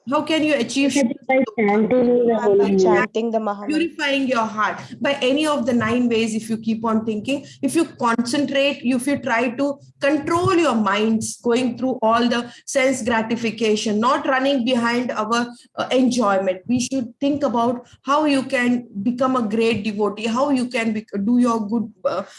How can you achieve By chanting the Ma'am, holy by name. chanting the Mahamantra. purifying your heart by any of the 9 ways? If you keep on thinking, if you concentrate, if you try to control your minds going through all the sense gratification, not running behind our enjoyment, we should think about how you can become a great devotee, how you can do your good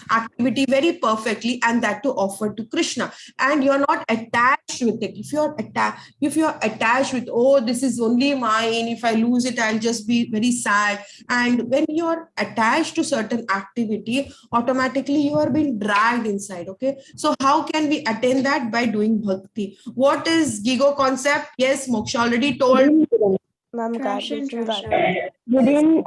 activity very perfectly, and that to offer to Krishna. And you're not attached with it. If you're attached with, oh, this is only mine, if I lose it I'll just be very sad. And when you're attached to certain activity, automatically you are being dragged inside. Okay, so how can we attain that? By doing bhakti. What is gigo concept? Yes, Moksha already told. Ma'am, garbage in, garbage. Good Yes, in,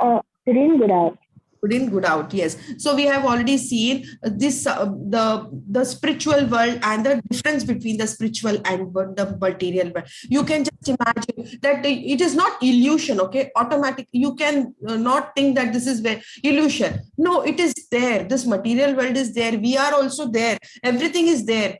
good in, good out. good in, good out. Yes, so we have already seen this the spiritual world and the difference between the spiritual and the material world. You can just imagine that it is not illusion. Okay, automatic, you can not think that this is where illusion. No, it is there. This material world is there, we are also there, everything is there.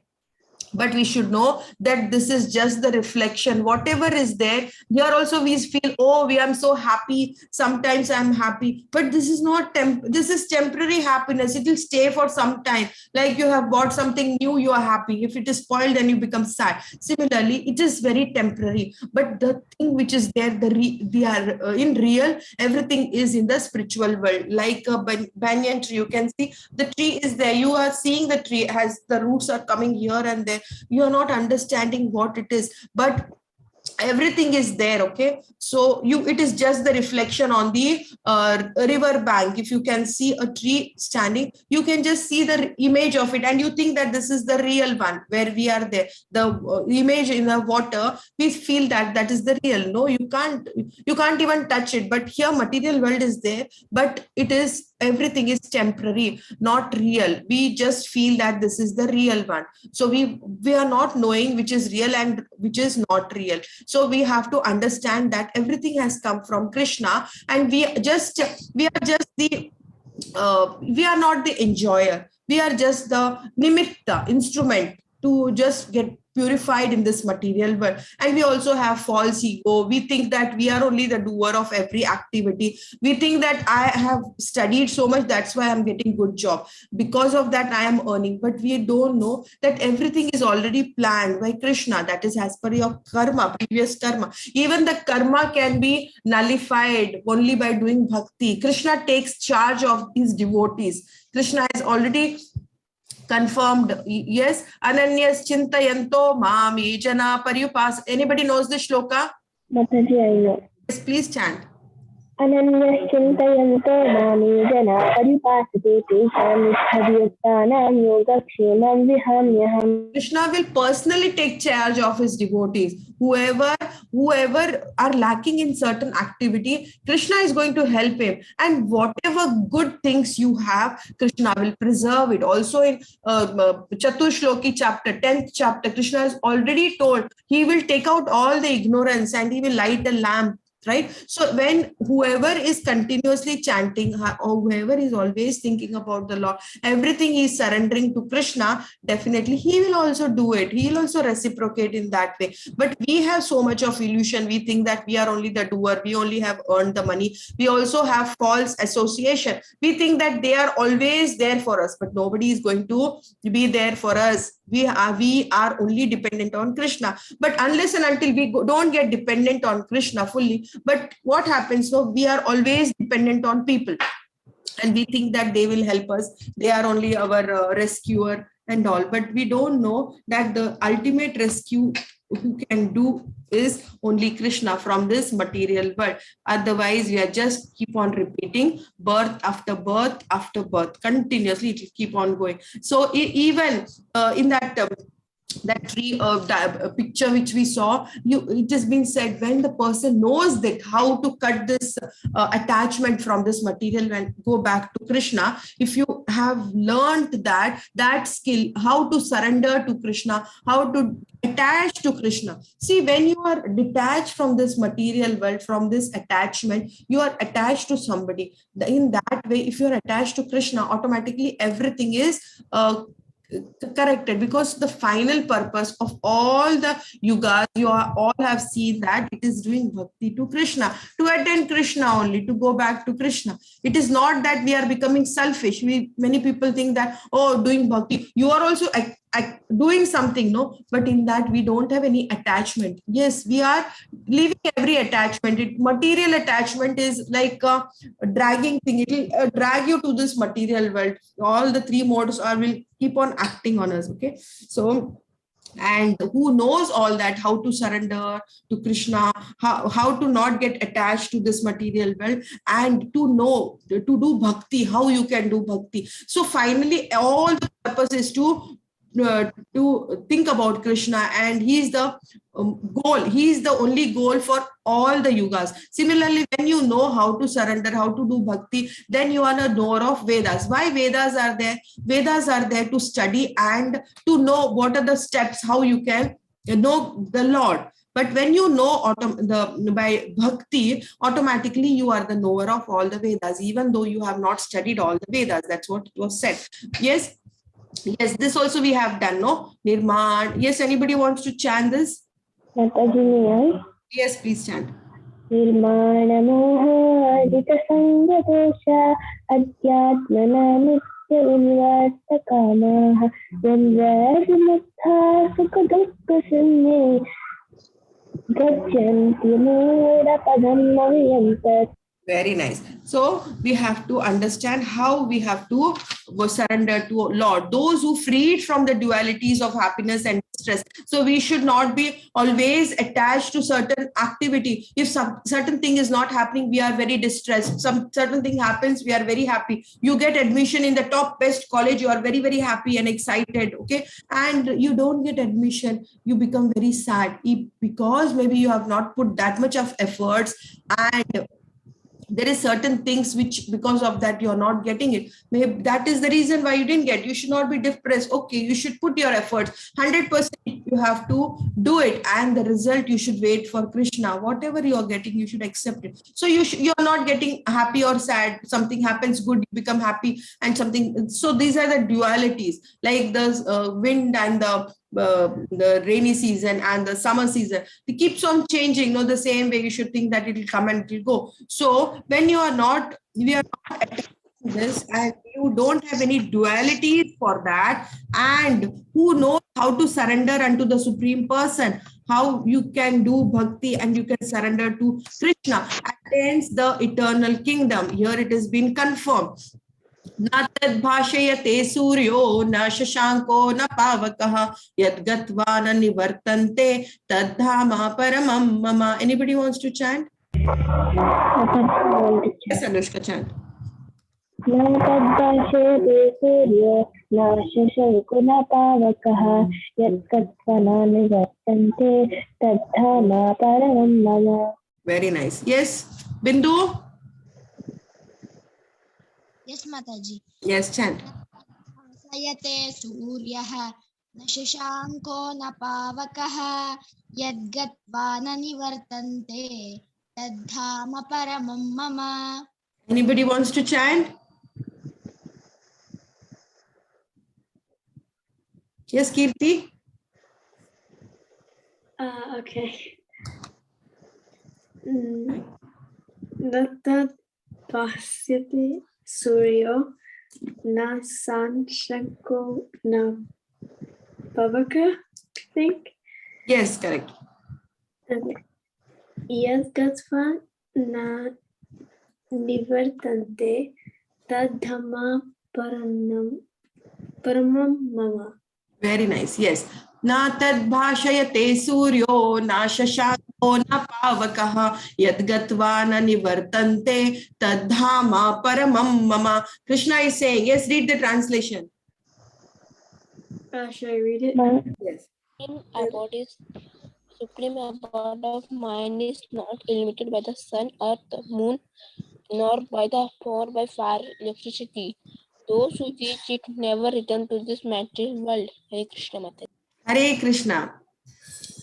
But we should know that this is just the reflection. Whatever is there, here also we feel, oh, we am so happy, sometimes I'm happy, but this is not this is temporary happiness. It will stay for some time. Like you have bought something new, you are happy. If it is spoiled, then you become sad. Similarly, it is very temporary. But the thing which is there, they are in real, everything is in the spiritual world. Like a banyan tree, you can see the tree is there, you are seeing the tree has the roots are coming here and there. You are not understanding what it is, but everything is there. Okay, so it is just the reflection on the river bank. If you can see a tree standing, you can just see the image of it, and you think that this is the real one where we are there. The image in the water, we feel that that is the real. No, you can't even touch it. But here material world is there, but it is, everything is temporary, not real. We just feel that this is the real one. So we are not knowing which is real and which is not real. So we have to understand that everything has come from Krishna, and we are just the we are not the enjoyer. We are just the nimitta instrument to just get purified in this material world. And we also have false ego. We think that we are only the doer of every activity. We think that I have studied so much, that's why I'm getting good job, because of that I am earning. But we don't know that everything is already planned by Krishna. That is as per your karma, previous karma. Even the karma can be nullified only by doing bhakti. Krishna takes charge of his devotees. Krishna has already confirmed. Yes, ananyas chintayanto mami jana paryupas. Anybody knows this shloka? Mataji, I know. Yes, please chant. अनन्यश्चिन्तयन्तो मामे जना परिपासते तेषां निष्ठभियुक्तानां योगक्षेमं विहाम्यहम्. Krishna will personally take charge of his devotees. Whoever are lacking in certain activity, Krishna is going to help him. And whatever good things you have, Krishna will preserve it. Also in Chatushloki chapter, 10th chapter, Krishna has already told he will take out all the ignorance and he will light a lamp, right? So when whoever is continuously chanting, or whoever is always thinking about the Lord, everything is surrendering to Krishna, definitely he will also do it. He will also reciprocate in that way. But we have so much of illusion. We think that we are only the doer, we only have earned the money. We also have false association. We think that they are always there for us, but nobody is going to be there for us. We are only dependent on Krishna. But unless and until we don't get dependent on Krishna fully, but what happens? So we are always dependent on people, and we think that they will help us. They are only our rescuer and all. But we don't know that the ultimate rescue who can do is only Krishna from this material world. Otherwise, we are just keep on repeating birth after birth after birth. Continuously, it will keep on going. So even in that tree picture which we saw, it has been said, when the person knows that how to cut this attachment from this material and go back to Krishna, if you have learned that skill, how to surrender to Krishna, how to attach to Krishna. See, when you are detached from this material world, from this attachment, you are attached to somebody. In that way, if you are attached to Krishna, automatically everything is corrected, because the final purpose of all the yugas, all have seen that it is doing bhakti to Krishna, to attend Krishna only, to go back to Krishna. It is not that we are becoming selfish. Many people think that, oh, doing bhakti, you are also doing something, no, but in that we don't have any attachment. Yes, we are leaving every attachment. Material attachment is like a dragging thing. It will drag you to this material world. All the three modes will keep on acting on us. Okay, so, and who knows all that, how to surrender to Krishna, how to not get attached to this material world, and to know to do bhakti, how you can do bhakti. So finally all the purpose is to think about Krishna, and he is the goal. He is the only goal for all the yugas. Similarly, when you know how to surrender, how to do bhakti, then you are a knower of Vedas. Why Vedas are there? Vedas are there to study and to know what are the steps, how you can know the Lord. But when you know by bhakti, automatically you are the knower of all the Vedas, even though you have not studied all the Vedas. That's what it was said. Yes. Yes, this also we have done, no? Nirman. Yes, anybody wants to chant this? Mataji, Yes, please chant. निर्माणमोहादितसङ्गदोषा अध्यात्मना नित्य उन्वास्तकामाः द्वन्द्वविमुक्ता सुखदुःखशून्ये गच्छन्ति मूढपदं मह्यं तत्. Very nice. So we have to understand how we have to surrender to Lord. Those who freed from the dualities of happiness and distress. So we should not be always attached to certain activity. If some certain thing is not happening, we are very distressed. Some certain thing happens, we are very happy. You get admission in the top best college, you are very, very happy and excited. Okay. And you don't get admission, you become very sad because maybe you have not put that much of efforts, and there is certain things which because of that you're not getting it. Maybe that is the reason why you didn't get. You should not be depressed. Okay, you should put your efforts 100%. You have to do it, and the result you should wait for Krishna. Whatever you are getting, you should accept it. So you're not getting happy or sad. Something happens good, you become happy, and something. So these are the dualities, like the wind and the rainy season and the summer season. It keeps on changing. The same way you should think that it will come and it will go. So when we are not attached to this, and you don't have any dualities for that, and who knows how to surrender unto the Supreme Person, how you can do bhakti and you can surrender to Krishna, attains the eternal kingdom. Here it has been confirmed. न तद्भाषयते सूर्यो न शशांको न पावकः यद्गत्वा न निवर्तन्ते तद्धाम परमं मम. Anybody wants to chant? Yes, Anushka, chant. न तद्भाषयते सूर्यो न शशांको न पावकः यद्गत्वा न निवर्तन्ते तद्धाम परमं मम. Very nice. Yes, Bindu. Yes, Mataji. Yes, chant. Sayate Suryah na shashanko na pavakah yadgatva na nivartante tadhama paramam mama. Anybody wants to chant? Yes, Kirti. Okay. Natat pasyate suryo na sanshanko na pavaka, I think. Yes, correct. Okay. Yadgatva na nivartante tadhamma paramam mama. Very nice. Yes. Na tadbhashayate suryo na shashanko na pavakaha yadgatva na nivartante tadhama paramam mama. Krishna is saying, yes, read the translation. Should I read it? Yes. Abode is supreme abode of mind is not limited by the sun, earth, moon, nor by fire electricity. Those who reach it never return to this material world. Hare Krishna Mata. Hare Krishna.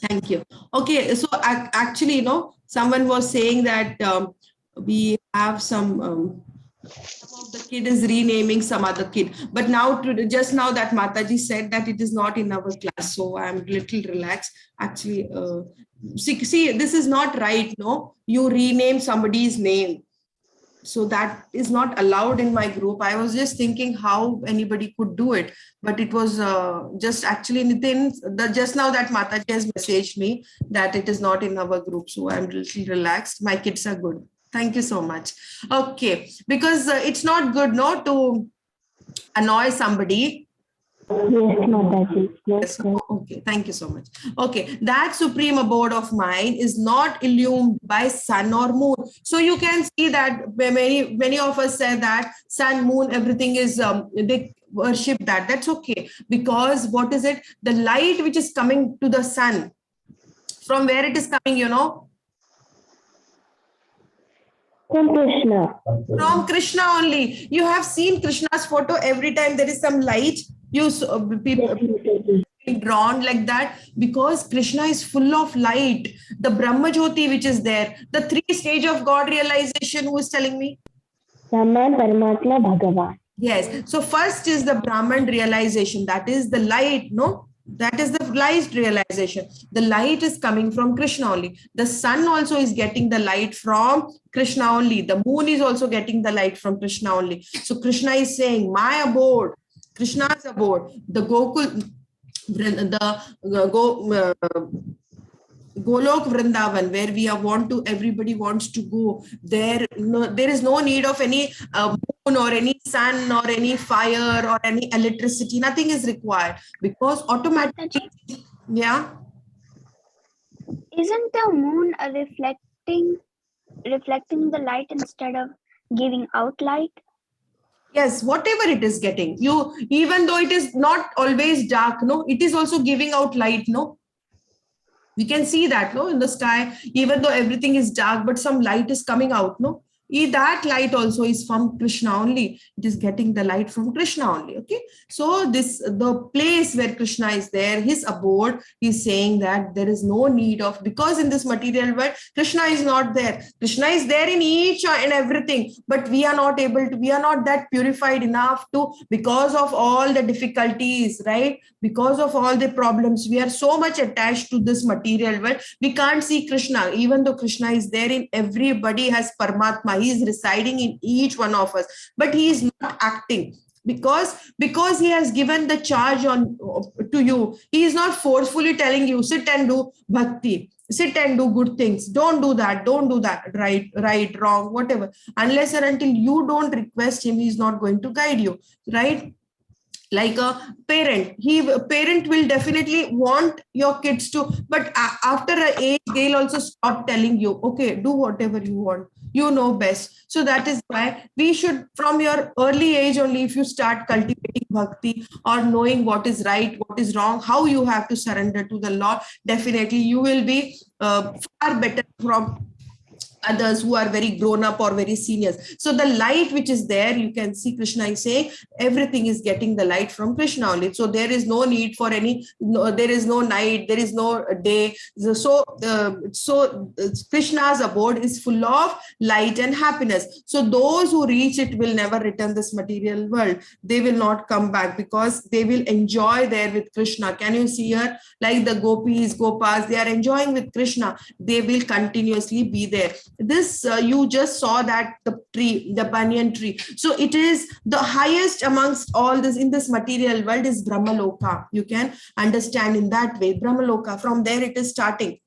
Thank you. Okay, so actually, someone was saying that we have some the kid is renaming some other kid. But now, just now that Mataji said that it is not in our class, so I'm little relaxed. Actually, see, this is not right. No, you rename somebody's name. So that is not allowed in my group. I was just thinking how anybody could do it, but it was just actually Nitin, just now that Mataji has messaged me that it is not in our group. So I'm little relaxed. My kids are good. Thank you so much. Okay, because it's not good, no, to annoy somebody. Yes, Mataji. Yes. Okay, thank you so much. Okay, that supreme abode of mine is not illumined by sun or moon. So you can see that many of us say that sun, moon, everything is they worship that. That's okay, because what is it? The light which is coming to the sun, from where it is coming, you know? From Krishna. From Krishna only. You have seen Krishna's photo every time there is some light. You people drawn like that because Krishna is full of light. The Brahma Jyoti which is there, the 3 stage of God realization. Who is telling me? Brahman, Paramatma, Bhagavan. Yes. So first is the Brahman realization. That is the light. No. That is the light realization. The light is coming from Krishna only. The sun also is getting the light from Krishna only. The moon is also getting the light from Krishna only. So Krishna is saying, my abode, Krishna's abode, the Gokul, Golok Vrindavan, where we want to, everybody wants to go. There is no need of any moon or any sun or any fire or any electricity. Nothing is required because automatically, yeah. Isn't the moon reflecting the light instead of giving out light? Yes, whatever it is getting, even though it is not always dark, no, it is also giving out light, no. We can see that, no, in the sky, even though everything is dark, but some light is coming out, no. That light also is from Krishna only. It is getting the light from Krishna only. Okay. So the place where Krishna is there, his abode, is saying that there is no need of, because in this material world, Krishna is not there. Krishna is there in each and everything, but we are not that purified enough to, because of all the difficulties, right? Because of all the problems, we are so much attached to this material world. We can't see Krishna, even though Krishna is there in everybody, has Paramatma. He is residing in each one of us, but he is not acting because he has given the charge to you. He is not forcefully telling you, sit and do bhakti, sit and do good things, don't do that, right, wrong, whatever. Unless or until you don't request him, he is not going to guide you, right? Like a parent will definitely want your kids to, but after an age they'll also stop telling you, okay, do whatever you want, you know best. So that is why we should, from your early age only, if you start cultivating bhakti or knowing what is right, what is wrong, how you have to surrender to the Lord, definitely you will be far better from others who are very grown up or very seniors. So the light which is there, you can see Krishna is saying everything is getting the light from Krishna only. So there is no need for there is no night, there is no day. So Krishna's abode is full of light and happiness. So those who reach it will never return this material world. They will not come back because they will enjoy there with Krishna. Can you see here? Like the gopis, gopas, they are enjoying with Krishna. They will continuously be there. This you just saw that the tree, the banyan tree. So it is the highest amongst all this in this material world is Brahmaloka. You can understand in that way. Brahmaloka, from there it is starting.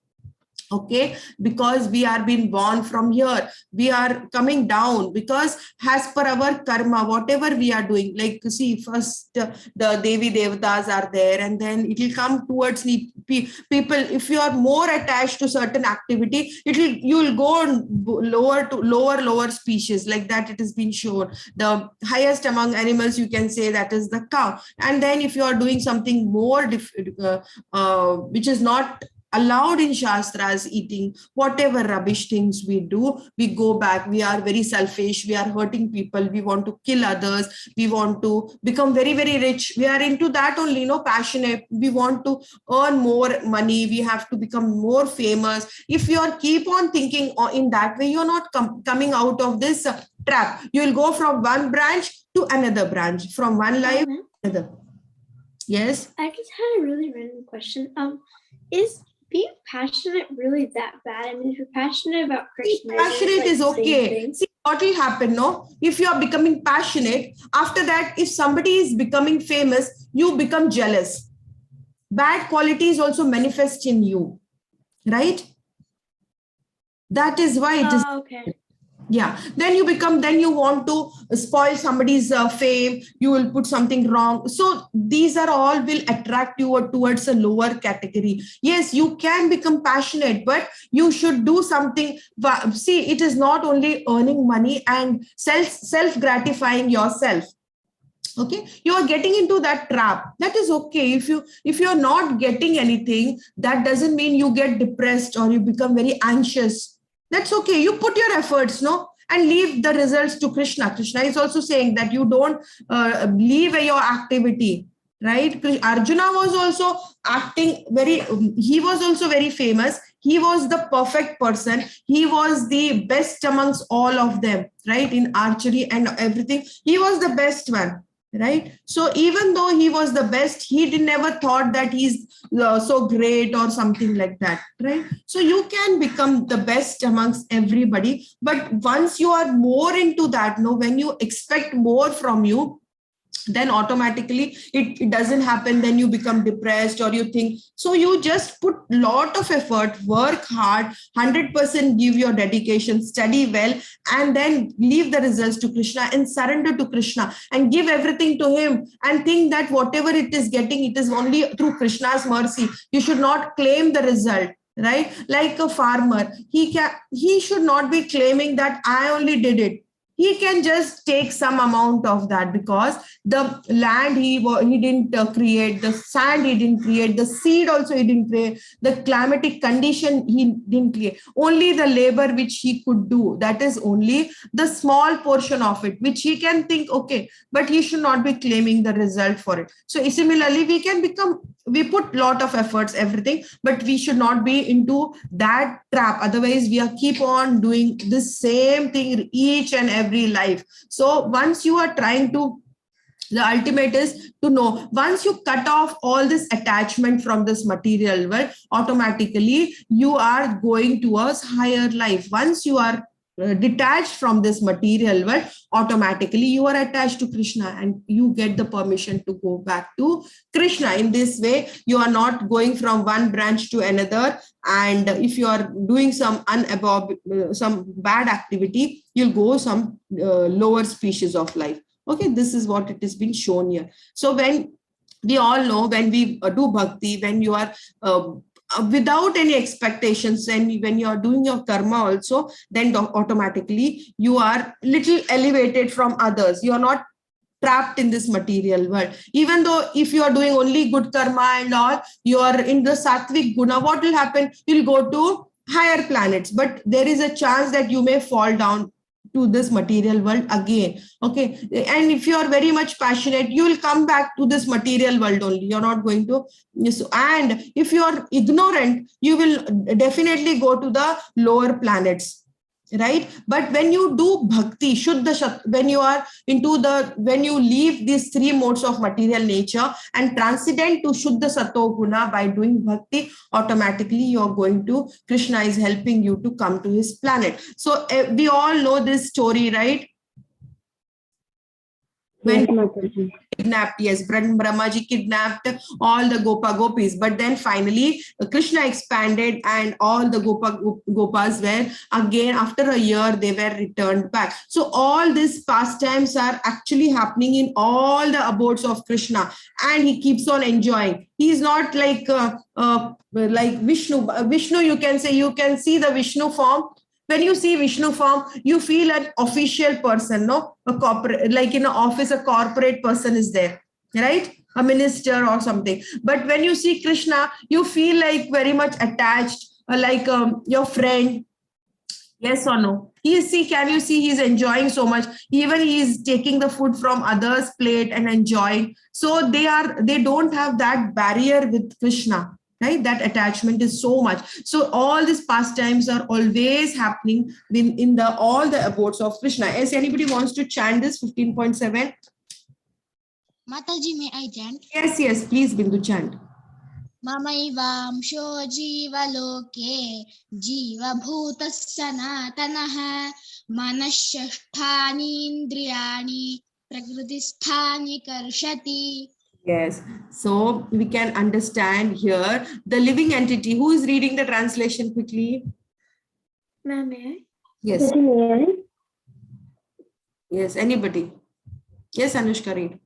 Okay, because we are being born from here, we are coming down because as per our karma, whatever we are doing, like see, first the Devi Devatas are there, and then it will come towards the people. If you are more attached to certain activity, you will go lower to lower species, like that it has been shown. The highest among animals, you can say, that is the cow. And then if you are doing something more which is not allowed in Shastras, eating whatever rubbish things we do, we go back, we are very selfish, we are hurting people, we want to kill others, we want to become very, very rich, we are into that only, passionate, we want to earn more money, we have to become more famous. If you are keep on thinking in that way, you're not coming out of this trap. You will go from one branch to another branch, from one life to another. Yes. I just had a really random question. Is being passionate really that bad? I mean, if you're passionate about Krishna, Passionate is the same okay. thing? See what will happen, no? If you are becoming passionate, after that, if somebody is becoming famous, you become jealous. Bad qualities also manifest in you, right? That is why it is. Okay. Yeah, then you want to spoil somebody's fame, you will put something wrong, so these are all will attract you towards a lower category. Yes, you can become passionate, but you should do something. See, it is not only earning money and self gratifying yourself. Okay, you are getting into that trap. That is okay. If you're not getting anything, that doesn't mean you get depressed or you become very anxious. That's okay. You put your efforts, no, and leave the results to Krishna. Krishna is also saying that you don't leave your activity, right? Arjuna was also acting very, he was also very famous. He was the perfect person. He was the best amongst all of them, right? In archery and everything, he was the best one, right? So even though he was the best, he never thought that he's so great or something like that, right? So you can become the best amongst everybody, but once you are more into that, no, when you expect more from you, then automatically it doesn't happen. Then you become depressed or you think, so you just put lot of effort, work hard, 100% give your dedication, study well, and then leave the results to Krishna and surrender to Krishna and give everything to him, and think that whatever it is getting, it is only through Krishna's mercy. You should not claim the result, right? Like a farmer, he should not be claiming that I only did it. He can just take some amount of that, because the land he didn't create, the sand he didn't create, the seed also he didn't create, the climatic condition he didn't create. Only the labor which he could do, that is only the small portion of it which he can think, okay, but he should not be claiming the result for it. So similarly, we put lot of efforts, everything, but we should not be into that trap. Otherwise we are keep on doing the same thing each and every life. So once you are trying to, the ultimate is to know, once you cut off all this attachment from this material world, automatically you are going towards higher life. Once you are detached from this material world, automatically you are attached to Krishna and you get the permission to go back to Krishna. In this way, you are not going from one branch to another, and if you are doing some some bad activity, you'll go some lower species of life. Okay, this is what it has been shown here. So when we all know, when we do bhakti, when you are without any expectations, and when you are doing your karma also, then automatically you are little elevated from others. You are not trapped in this material world. Even though if you are doing only good karma and all, you are in the sattvic guna, what will happen? You'll go to higher planets, but there is a chance that you may fall down to this material world again. Okay, and if you are very much passionate, you will come back to this material world only. You're not going to, and if you are ignorant, you will definitely go to the lower planets, right? But when you do bhakti, shuddha, when you are into the, when you leave these three modes of material nature and transcend to shuddha sato guna by doing bhakti, automatically you are going to, Krishna is helping you to come to his planet. So we all know this story, right? When kidnapped, yes, Brahmaji kidnapped all the gopis, but then finally Krishna expanded and all the gopas were again, after a year, they were returned back. So all these pastimes are actually happening in all the abodes of Krishna, and he keeps on enjoying. He is not like Vishnu, you can say, you can see the Vishnu form. When you see Vishnu form, you feel an official person, no? A corporate, like in an office, a corporate person is there, right? A minister or something. But when you see Krishna, you feel like very much attached, like your friend. Yes or no? Can you see he's enjoying so much? Even he is taking the food from others' plate and enjoying. So they don't have that barrier with Krishna. right? That attachment is so much. So all these pastimes are always happening in the all the abodes of Krishna. As anybody wants to chant this 15.7? Mataji, may I chant? Yes, please, Bindu, chant. ममैवांशो जीवलोके जीवभूतः सनातनः मनःषष्ठानीन्द्रियाणि प्रकृतिस्थानि कर्षति. Yes, so we can understand here the living entity. Who is reading the translation quickly? Ma'am, may I? Yes, May I? yes, anybody? Yes, Anushka, read.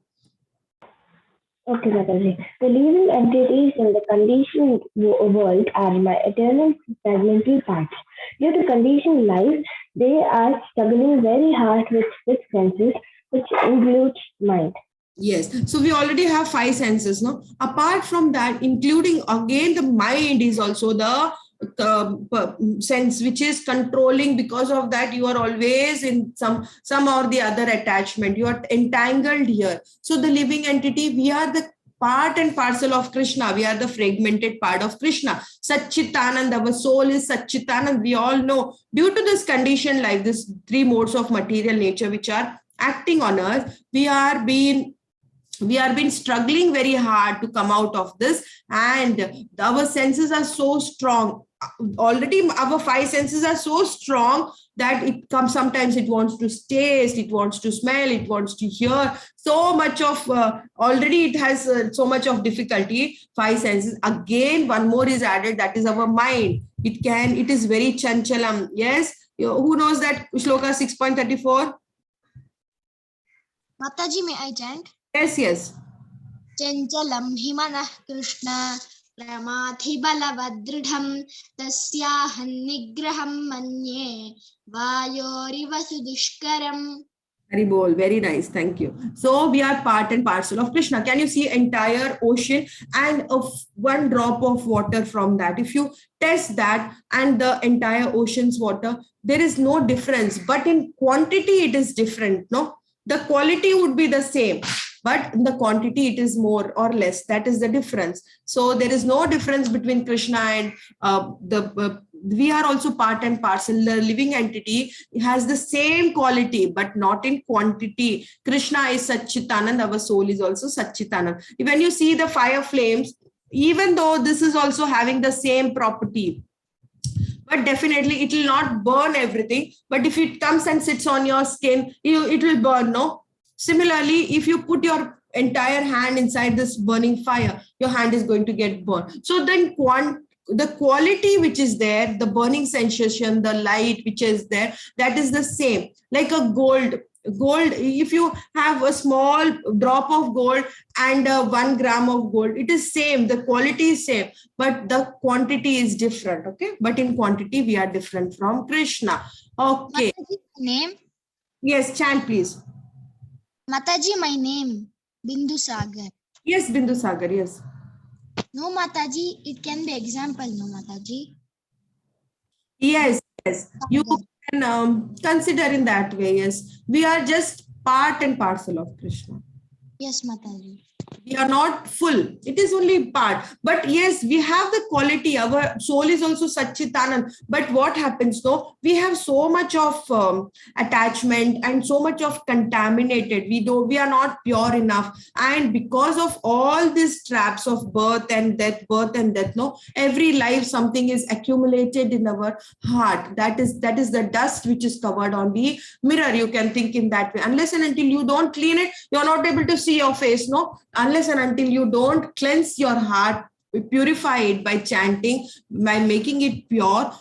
Okay, Mataji. The living entities in the conditioned world are my eternal fragmentary parts. Due to conditioned life, they are struggling very hard with six senses, which includes mind. Yes, so we already have 5 senses, no? Apart from that, including again the mind is also the sense which is controlling. Because of that, you are always in some or the other attachment. You are entangled here. So the living entity, we are the part and parcel of Krishna. We are the fragmented part of Krishna. Satchitanand, our soul is Satchitanand. We all know, due to this conditioned life, this 3 modes of material nature which are acting on us, we are been struggling very hard to come out of this, and our senses are so strong. Already our 5 senses are so strong that it comes, sometimes it wants to taste, it wants to smell, it wants to hear. So much of already it has so much of difficulty. 5 senses, again one more is added, that is our mind. It is very chanchalam. Yes, who knows that shloka 6.34? Mataji, may I chant? Yes. चञ्चलं हि मनः कृष्ण प्रमाथि बलवदृढं तस्याहं निग्रहं मन्ये वायोरिव सुदुष्करम्. Very bold, very nice, thank you. So we are part and parcel of Krishna. Can you see entire ocean and one drop of water from that? If you test that and the entire ocean's water, there is no difference, but in quantity it is different, no? The quality would be the same, but in the quantity it is more or less. That is the difference. So there is no difference between Krishna and we are also part and parcel. The living entity has the same quality, but not in quantity. Krishna is Satchitanand, our soul is also Satchitanand. When you see the fire flames, even though this is also having the same property, but definitely it will not burn everything. But if it comes and sits on your skin, it will burn, no? Similarly, if you put your entire hand inside this burning fire, your hand is going to get burned. So then the quality which is there, the burning sensation, the light which is there, that is the same. Like a gold, if you have a small drop of gold and 1 gram of gold, it is same, the quality is same, but the quantity is different. Okay, but in quantity we are different from Krishna. Okay. Mataji, name? Yes, chant please. Mataji, my name Bindu Sagar. Yes, Bindu Sagar, yes. No, Mataji, it can be example, no, Mataji. Yes, you can consider in that way. Yes, we are just part and parcel of Krishna. Yes, Mataji. We are not full, it is only part, but yes, we have the quality. Our soul is also Satchitanand, but what happens though, we have so much of attachment and so much of contaminated. We are not pure enough, and because of all these traps of birth and death, no, every life something is accumulated in our heart. That is the dust which is covered on the mirror. You can think in that way. Unless and until you don't clean it, you're not able to see your face, no? Unless and until you don't cleanse your heart, purify it by chanting, by making it pure,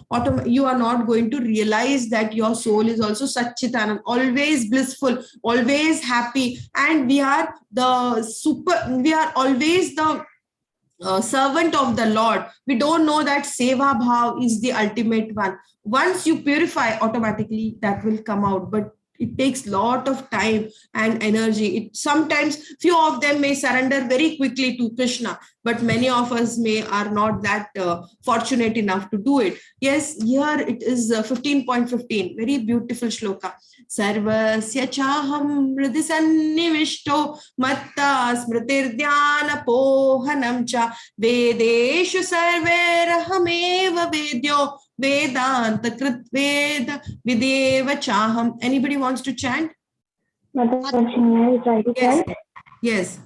you are not going to realize that your soul is also Satchitanand, always blissful, always happy, and we are always the servant of the Lord. We don't know that Seva Bhav is the ultimate one. Once you purify, automatically that will come out, but it takes lot of time and energy. Sometimes few of them may surrender very quickly to Krishna, but many of us are not that fortunate enough to do it. Yes, here it is 15.15, very beautiful shloka. Sarvasya chaham hridhi sannivishto matta smritirdhyana pohanam cha vedeshu sarverahameva vedyo vedanta krit veda videva chaham. Anybody wants to chant? Mataji, may I try to Yes, chant? yes.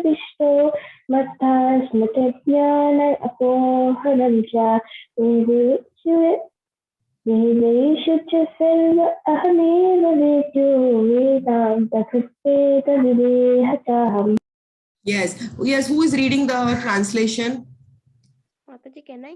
विष्टो मत्था स्मृतिज्ञान अपोहनं च वेदेषु च सर्व अहमेव वेद्यो वेदान्तकृत्वेदविदेह चाहम्. Yes, yes. Who is reading the translation? Mataji, can I?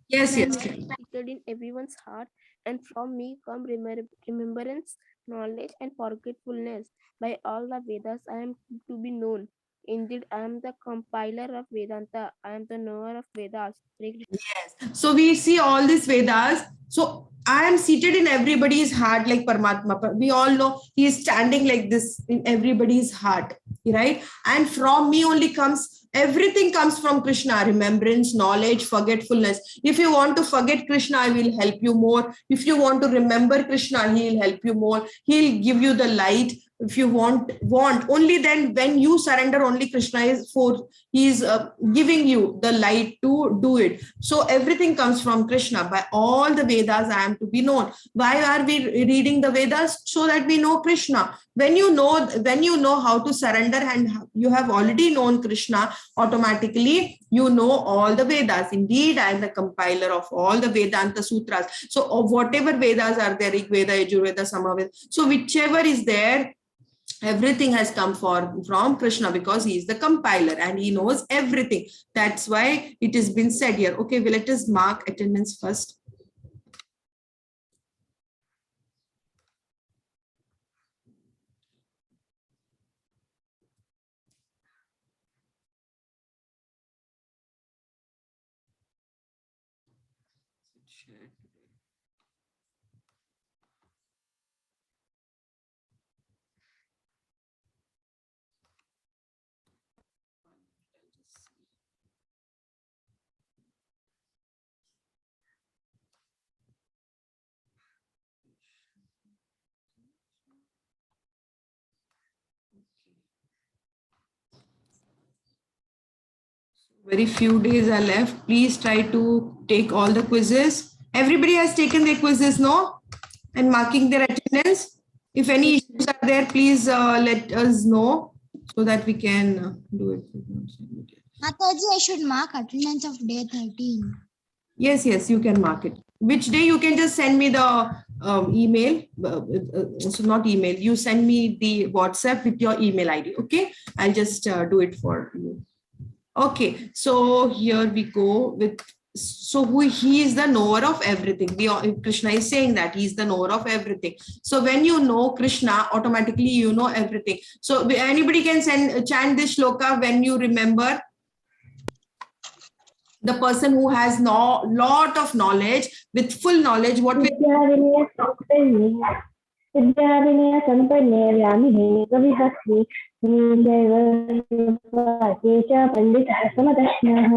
Yes, My yes. name is seated in everyone's heart, and from me come remembrance, knowledge, and forgetfulness. By all the Vedas, I am to be known. Indeed, I am the compiler of Vedanta. I am the knower of Vedas. Hare Krishna. So we see all these Vedas. So I am seated in everybody's heart like Paramatma. We all know he is standing like this in everybody's heart, right? And from me only comes, everything comes from Krishna: remembrance, knowledge, forgetfulness. If you want to forget Krishna, I will help you more. If you want to remember Krishna, he will help you more. He'll give you the light. If you want only then, when you surrender, only Krishna is for, he is giving you the light to do it. So everything comes from Krishna. By all the Vedas, I am to be known. Why are we reading the Vedas? So that we know Krishna. When you know how to surrender and you have already known Krishna, automatically you know all the Vedas. Indeed, I am the compiler of all the Vedanta sutras. So of whatever Vedas are there, Rig Veda, Yajurveda, Samaveda, so whichever is there, everything has come from Krishna, because he is the compiler and he knows everything. That's why it has been said here. Okay, well, let us mark attendance first. Very few days are left. Please try to take all the quizzes. Everybody has taken their quizzes, no? And marking their attendance. If any issues are there, please let us know so that we can do it. Mataji, I should mark attendance of day 13. Yes, yes, you can mark it. Which day you can just send me the email. So not email. You send me the WhatsApp with your email ID. Okay, I'll just do it for you. Okay, so here we go with, so he is the knower of everything. Krishna is saying that he is the knower of everything. So when you know Krishna, automatically you know everything. So anybody can chant this shloka when you remember the person who has lot of knowledge, with full knowledge. What will विद्याविनय संपन्ने व्यामिहे कविहस्मि पंडितः समदर्शनः.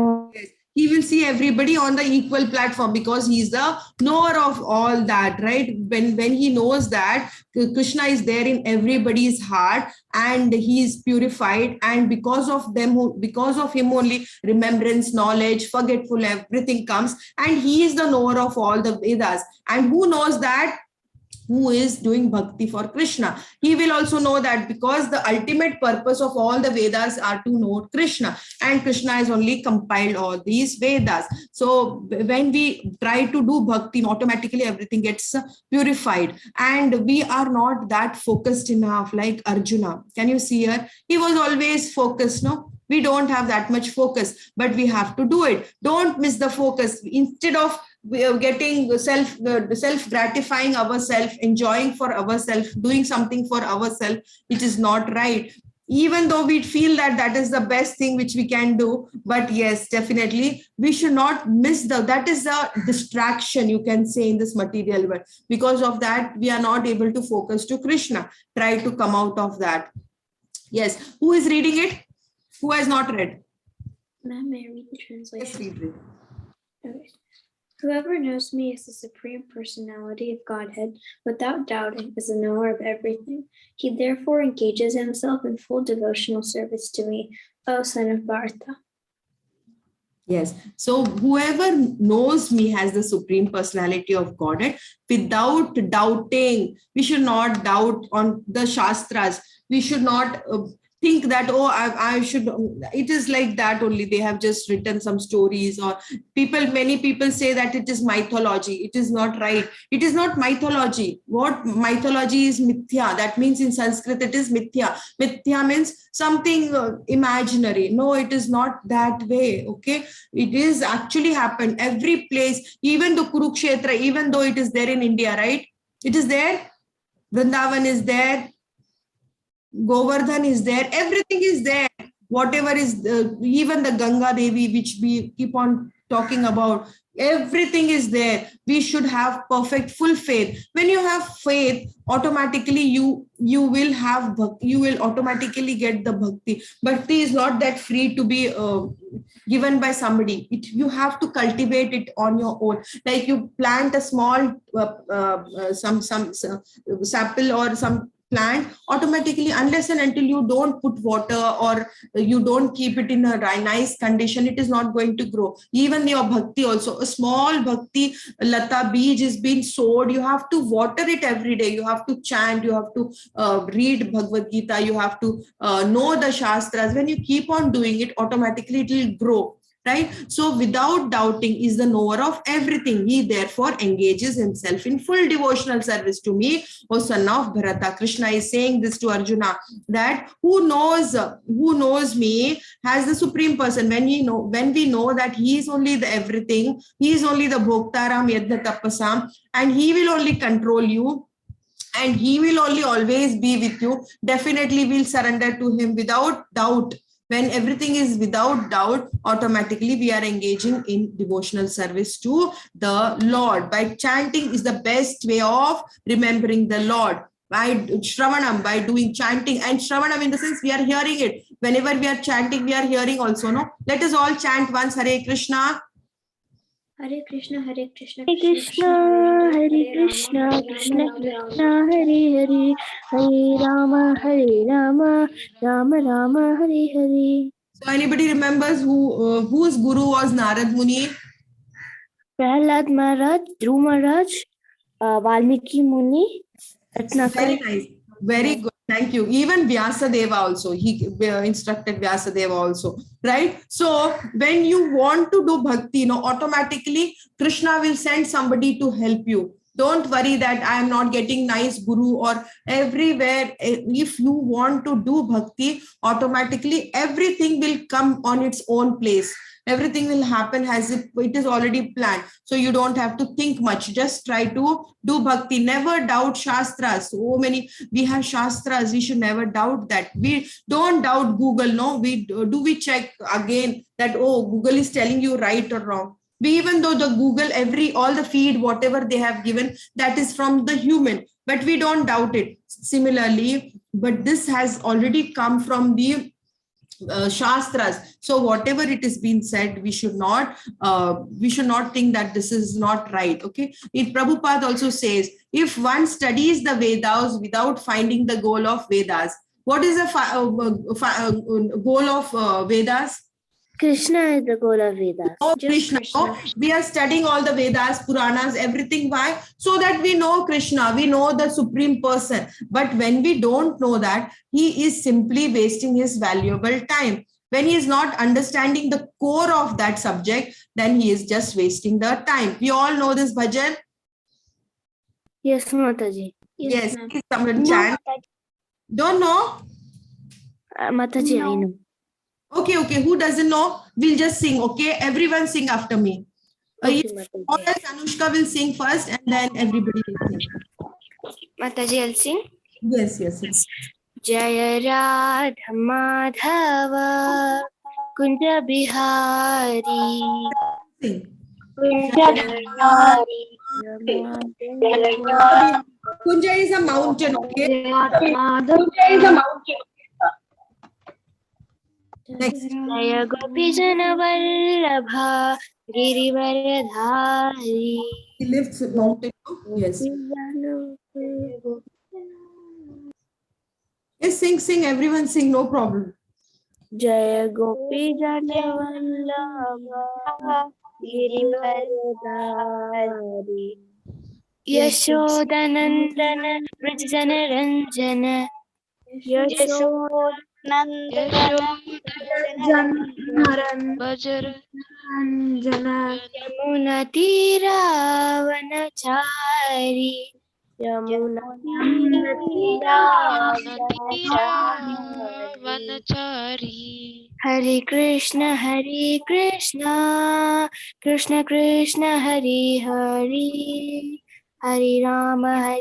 he will see everybody on the equal platform, because he is the knower of all that, right? When he knows that Krishna is there in everybody's heart and he is purified, and because of him only remembrance, knowledge, forgetful, everything comes, and he is the knower of all the Vedas. And who knows that? Who is doing bhakti for Krishna. He will also know that, because the ultimate purpose of all the Vedas are to know Krishna, and Krishna has only compiled all these Vedas. So when we try to do bhakti, automatically everything gets purified, and we are not that focused enough like Arjuna. Can you see here? He was always focused, no? We don't have that much focus, but we have to do it. Don't miss the focus. Instead of we are getting self gratifying ourselves, enjoying for ourselves, doing something for ourselves, which is not right, even though we feel that that is the best thing which we can do. But yes, definitely we should not miss that is the distraction, you can say, in this material world. Because of that, we are not able to focus to Krishna. Try to come out of that. Yes. Who is reading it? Who has not read? Ma'am, may I read the Yes, translation? read it. Okay. Whoever knows me as the Supreme Personality of Godhead without doubting is a knower of everything. He therefore engages himself in full devotional service to me, O son of Bharata. Yes. So whoever knows me as the Supreme Personality of Godhead without doubting, we should not doubt on the Shastras. We should not think that, oh, I should, it is like that only. They have just written some stories, or many people say that it is mythology. It is not right. It is not mythology. What mythology is? Mithya. That means in Sanskrit it is mithya. Mithya means something imaginary. No, it is not that way. Okay, it is actually happened every place. Even the Kurukshetra, even though it is there in India, right? It is there. Vrindavan is there. Govardhan is there. Everything is there. Whatever is even the Ganga Devi, which we keep on talking about, everything is there. We should have perfect full faith. When you have faith, automatically you will have you will automatically get the bhakti. Bhakti is not that free to be given by somebody. You have to cultivate it on your own. Like you plant a small some sapple or some plant, automatically, unless and until you don't put water or you don't keep it in a nice condition, it is not going to grow. Even your bhakti also, a small bhakti lata beej is being sowed. You have to water it every day. You have to chant. You have to read Bhagavad Gita. You have to know the Shastras. When you keep on doing it, automatically it will grow, right? So without doubting is the knower of everything. He therefore engages himself in full devotional service to me, O son of Bharata. Krishna is saying this to Arjuna, that who knows me as the Supreme Person. When we know that he is only the everything, he is only the Bhoktaram Yadna Tapasam, and he will only control you, and he will only always be with you, definitely we'll surrender to him without doubt. When everything is without doubt, automatically we are engaging in devotional service to the Lord. By chanting is the best way of remembering the Lord. By Shravanam, by doing chanting, and Shravanam in the sense we are hearing it. Whenever we are chanting, we are hearing also, no? Let us all chant once. Hare Krishna, Hare Krishna, Hare Krishna, Hare Krishna Krishna, Krishna, Hare Hare Rama, Krishna, Hare Krishna Rama, Rama Krishna, Hare Hare, Hare Rama, Hare Rama, Rama Rama, Hare Hare. so anybody remembers whose guru was Narad Muni? Prahlad Maharaj, Dhruv Maharaj, Valmiki Muni, Ratnakar. Very nice. Very good. Thank you. Even Vyasadeva also. He instructed Vyasadeva also. Right? So when you want to do bhakti, automatically Krishna will send somebody to help you. Don't worry that I am not getting nice guru or everywhere. If you want to do bhakti, automatically everything will come on its own place. Everything will happen as if it is already planned. So you don't have to think much. Just try to do bhakti. Never doubt Shastras. So many, we have Shastras. We should never doubt that. We don't doubt Google. No, we check again that, oh, Google is telling you right or wrong. Even though the Google, all the feed, whatever they have given, that is from the human, but we don't doubt it. Similarly, but this has already come from the Shastras. So whatever it is being said, we should not think that this is not right. Okay. Prabhupada also says, if one studies the Vedas without finding the goal of Vedas, what is the goal of Vedas? Krishna is the goal of Vedas. Oh, Just Krishna. Krishna. Oh, we are studying all the Vedas, Puranas, everything. Why? So that we know Krishna, we know the Supreme Person. But when we don't know that, he is simply wasting his valuable time. When he is not understanding the core of that subject, then he is just wasting the time. We all know this bhajan. Yes, Mataji. Yes, ma'am. please someone No, chant. Mataji. Don't know? Mataji, I No. know. Okay. Who doesn't know? We'll just sing. Okay, everyone sing after me. Okay, If Mataji. or else Anushka will sing first, and then everybody will sing. Mataji, I'll sing. Yes. Jaya Radha Madhava Kunja Bihari Sing. Kunja is a mountain, okay? Next. Jaya Gopi Jana Vallabha Girivaradhari. He lifts mountain. Yes. Yes, sing. Everyone sing. No problem. Jaya Gopi Jana Vallabha Girivaradhari. Yashodanandana Vrajana Ranjana Yamuna Tiravanachari Yamuna Vanachari. Hare Krishna Krishna Krishna Hare Hare Hare Rama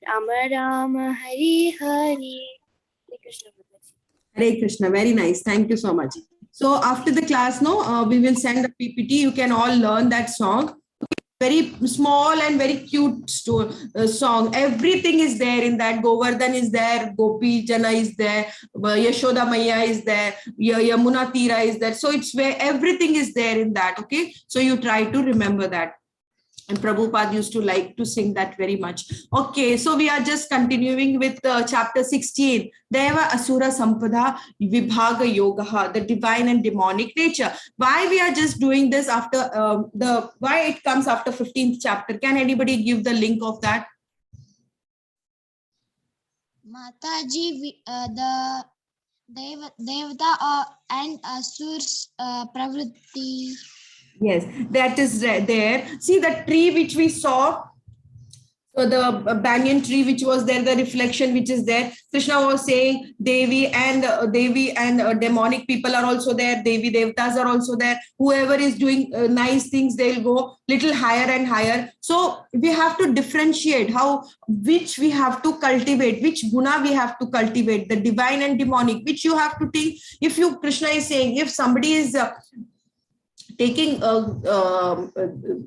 Rama Rama Hare Hare. Hare Krishna. Very nice. Thank you so much. So after the class, no, we will send a PPT. You can all learn that song. Very small and very cute song. Everything is there in that. Govardhan is there. Gopi Jana is there. Yashoda Maya is there. Yamuna Tira is there. So it's where everything is there in that. Okay. So you try to remember that. And Prabhupada used to like to sing that very much. Okay, so we are just continuing with chapter 16. Deva Asura Sampada Vibhaga Yoga, the divine and demonic nature. Why we are just doing this after why it comes after 15th chapter? Can anybody give the link of that? Mataji, the Devata and Asurs Pravritti. Yes, that is there. See the tree which we saw. So the banyan tree which was there, the reflection which is there. Krishna was saying Devi and demonic people are also there. Devi Devtas are also there. Whoever is doing nice things, they'll go little higher and higher. So we have to differentiate which we have to cultivate, which guna we have to cultivate, the divine and demonic, which you have to think. If Krishna is saying, if somebody is taking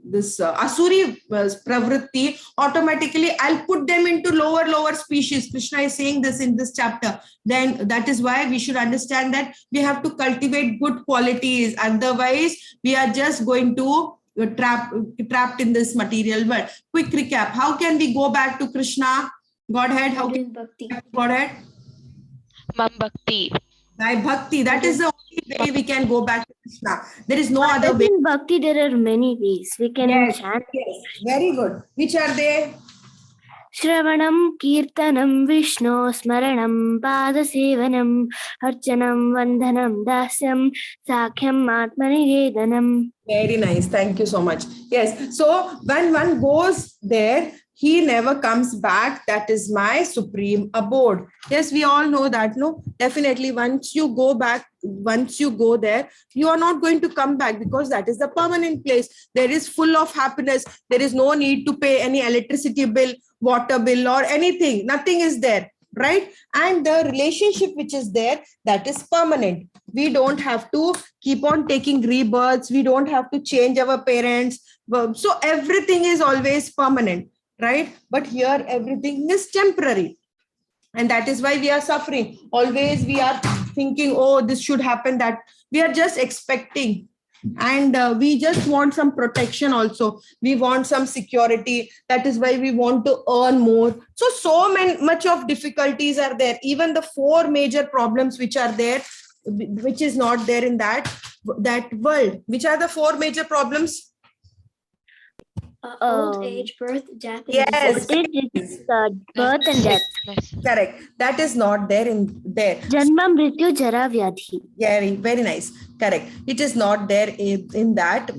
this Asuri pravritti, automatically I'll put them into lower species. Krishna is saying this in this chapter. Then that is why we should understand that we have to cultivate good qualities. Otherwise, we are just going to trapped in this material world. Quick recap. How can we go back to Krishna, Godhead? How can Bhakti. Godhead? Mam Bhakti. By bhakti. That is the only way we can go back to Krishna. There is no other way. In Bhakti, there are many ways. We can chant. Yes, very good. Which are they? Shravanam, Kirtanam, Vishnu, Smaranam, Padasevanam, Archanam, Vandhanam, Dasyam, Sakhyam, Atmanivedanam. Very nice. Thank you so much. Yes. So when one goes there, he never comes back. That is my supreme abode. Yes, we all know that. No, definitely. Once you go back, once you go there, you are not going to come back because that is the permanent place. There is full of happiness. There is no need to pay any electricity bill, water bill, or anything. Nothing is there. Right? And the relationship which is there, that is permanent. We don't have to keep on taking rebirths. We don't have to change our parents. So everything is always permanent, right? But here everything is temporary. And that is why we are suffering. Always we are thinking, oh, this should happen, that we are just expecting. And we just want some protection also. We want some security. That is why we want to earn more. So much of difficulties are there. Even the 4 major problems which are there, which is not there in that world. Which are the 4 major problems? Old age, birth, death, and Yes. disease. Birth and death. Correct. That is not there in there. Janma, Mrityu, Jara, Vyadhi. Very nice. Correct. It is not there in that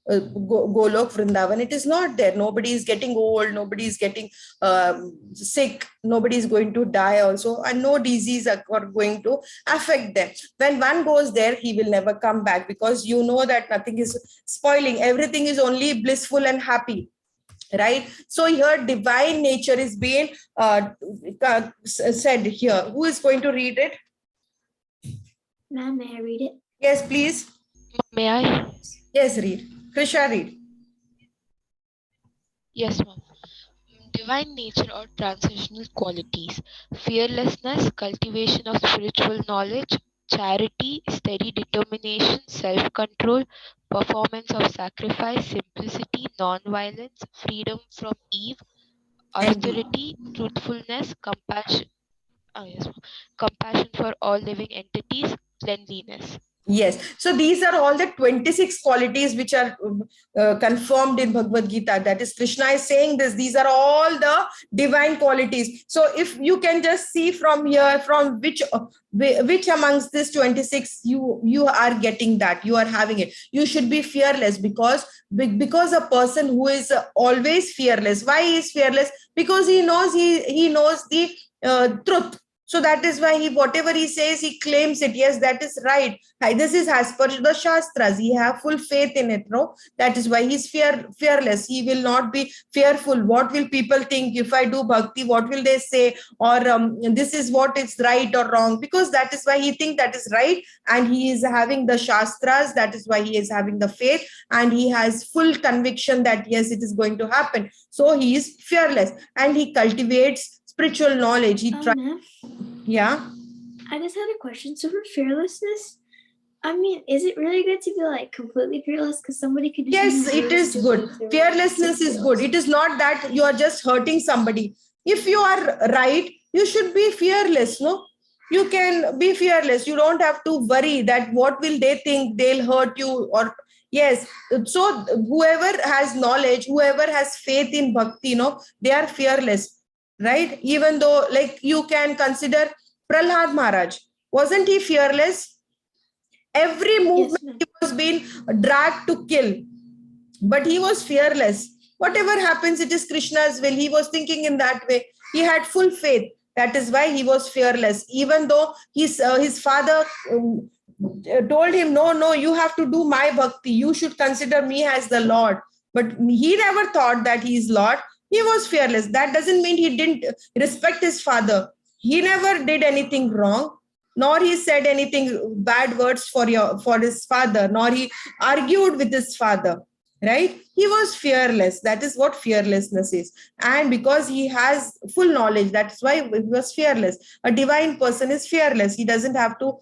Golok Vrindavan. It is not there. Nobody is getting old. Nobody is getting sick. Nobody is going to die also, and no disease are going to affect them. When one goes there, he will never come back, because you know that nothing is spoiling. Everything is only blissful and happy. Right? So here divine nature is being said here. Who is going to read it? Ma'am, may I read it? Yes, please. May I? Yes, read. Krisha, read. Yes, ma'am. divine nature or transitional qualities, fearlessness, cultivation of spiritual knowledge, charity, steady determination, self control, performance of sacrifice, simplicity, non-violence, freedom from evil, And austerity, truthfulness, compassion. Yes, compassion for all living entities, cleanliness. yes, so these are all the 26 qualities which are confirmed in Bhagavad Gita. That is, Krishna is saying this. These are all the divine qualities. So if you can just see from here, from which amongst this 26 you are getting that, you are having it. You should be fearless, because a person who is always fearless. Why he is fearless? Because he knows the truth. So that is why whatever he says, he claims it. Yes, that is right. This is as per the Shastras. He have full faith in it. No, that is why he's fearless. He will not be fearful. What will people think if I do bhakti? What will they say? Or this is what is right or wrong? Because that is why he think that is right, and he is having the Shastras. That is why he is having the faith, and he has full conviction that yes, it is going to happen. So he is fearless, and he cultivates spiritual knowledge. He tries. Ma'am, Yeah. I just had a question. So for fearlessness, I mean, is it really good to be like completely fearless? Because somebody could just Yes, be it really is good. stupid to Fearlessness is good. It is not that you are just hurting somebody. If you are right, you should be fearless. No, you can be fearless. You don't have to worry that what will they think, they'll hurt you, or yes. So whoever has knowledge, whoever has faith in bhakti, they are fearless, right? Even though, like, you can consider Prahlad Maharaj. Wasn't he fearless? Every Yes, movement ma'am. he was being dragged to kill, but he was fearless. Whatever happens, it is Krishna's will. He was thinking in that way. He had full faith. That is why he was fearless. Even though his father told him, no, no, you have to do my bhakti. You should consider me as the Lord. But he never thought that he is Lord. He was fearless. That doesn't mean he didn't respect his father. He never did anything wrong, nor he said anything bad words for his father, nor he argued with his father, right? He was fearless. That is what fearlessness is. And because he has full knowledge, that's why he was fearless. A divine person is fearless. He doesn't have to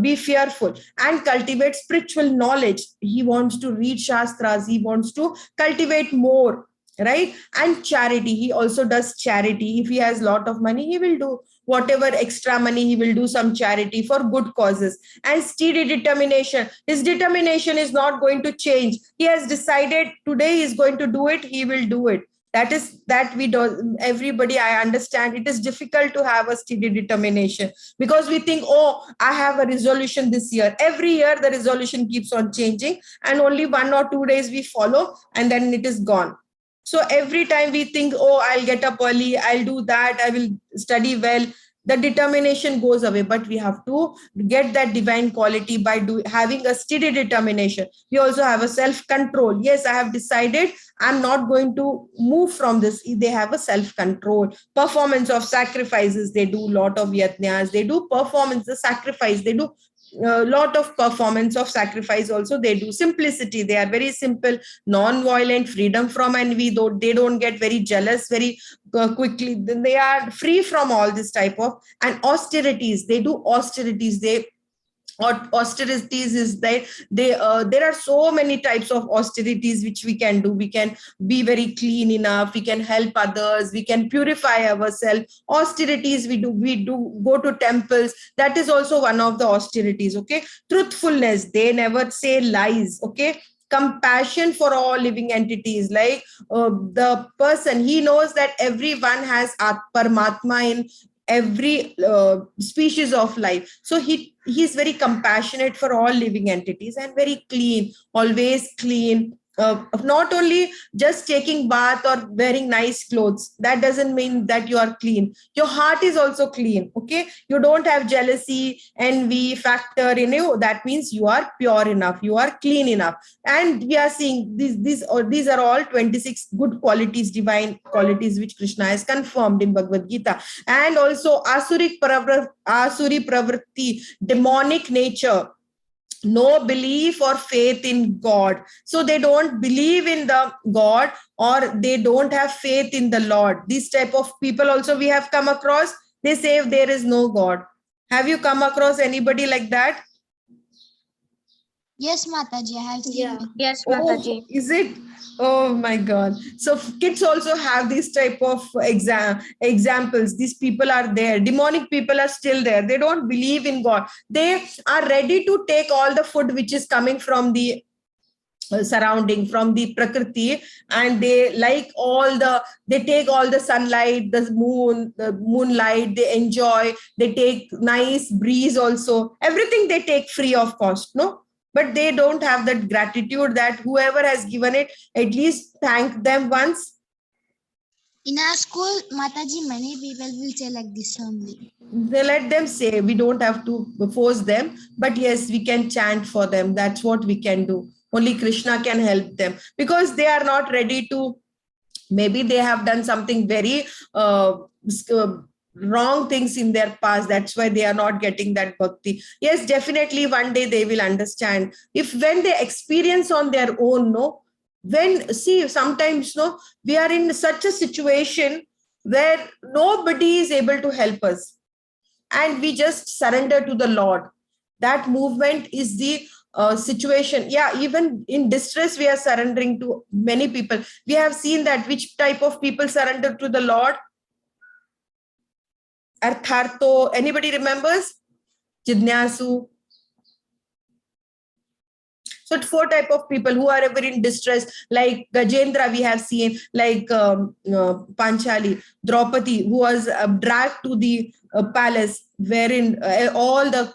be fearful, and cultivate spiritual knowledge. He wants to read Shastras. He wants to cultivate more, right? And charity, he also does charity. If he has lot of money, he will do whatever extra money, he will do some charity for good causes. And steady determination, his determination is not going to change. He has decided today he is going to do it, he will do it. That we do. Everybody, I understand it is difficult to have a steady determination, because we think, oh, I have a resolution this year. Every year the resolution keeps on changing, and only 1 or 2 days we follow, and then it is gone. So every time we think, oh, I'll get up early, I'll do that, I will study well, the determination goes away. But we have to get that divine quality by having a steady determination. We also have a self control. Yes, I have decided I'm not going to move from this. They have a self control. Performance of sacrifices, they do a lot of yatnas, they do performance, the sacrifice, they do a lot of performance of sacrifice also. They do simplicity, they are very simple, non-violent, freedom from envy, though they don't get very jealous very quickly. Then they are free from all this type of. And austerities, they do austerities. They or austerities is that there are so many types of austerities which we can do. We can be very clean enough, we can help others, we can purify ourselves. Austerities, we do go to temples. That is also one of the austerities. Okay. Truthfulness, they never say lies. Okay. Compassion for all living entities, like the person, he knows that everyone has Paramatma in every species of life. So he's very compassionate for all living entities, and very clean, always clean. Not only just taking bath or wearing nice clothes, that doesn't mean that you are clean. Your heart is also clean. Okay. You don't have jealousy, envy factor in you. That means you are pure enough, you are clean enough. And we are seeing these are all 26 good qualities, divine qualities, which Krishna has confirmed in Bhagavad Gita. And also asuri pravritti, demonic nature. no belief or faith in God. So they don't believe in the God, or they don't have faith in the Lord. These type of people also we have come across. They say there is no God. Have you come across anybody like that? Yes, Mataji, I have seen Yeah. it. Yes, Oh, Mataji. is it? Oh my God. So kids also have this type of examples. These people are there. Demonic people are still there. They don't believe in God. They are ready to take all the food which is coming from the surrounding, from the prakriti, and they like all the, they take all the sunlight, the moonlight, they enjoy, they take nice breeze also, everything they take free of cost, no? But they don't have that gratitude that whoever has given it, at least thank them once. In our school, Mataji, many people will say like this only. They let them say, we don't have to force them, but yes, we can chant for them. That's what we can do. Only Krishna can help them, because they are not ready to, maybe they have done something very wrong things in their past. That's why they are not getting that bhakti. Yes, definitely one day they will understand, if when they experience on their own, no? When, see, sometimes, no, we are in such a situation where nobody is able to help us, and we just surrender to the Lord. That movement is the situation. Yeah, even in distress we are surrendering to many people. We have seen that which type of people surrender to the Lord. Artharto, anybody remembers? Jidnyasu. So four type of people who are ever in distress, like Gajendra we have seen, like Panchali, Draupadi, who was dragged to the palace, wherein all the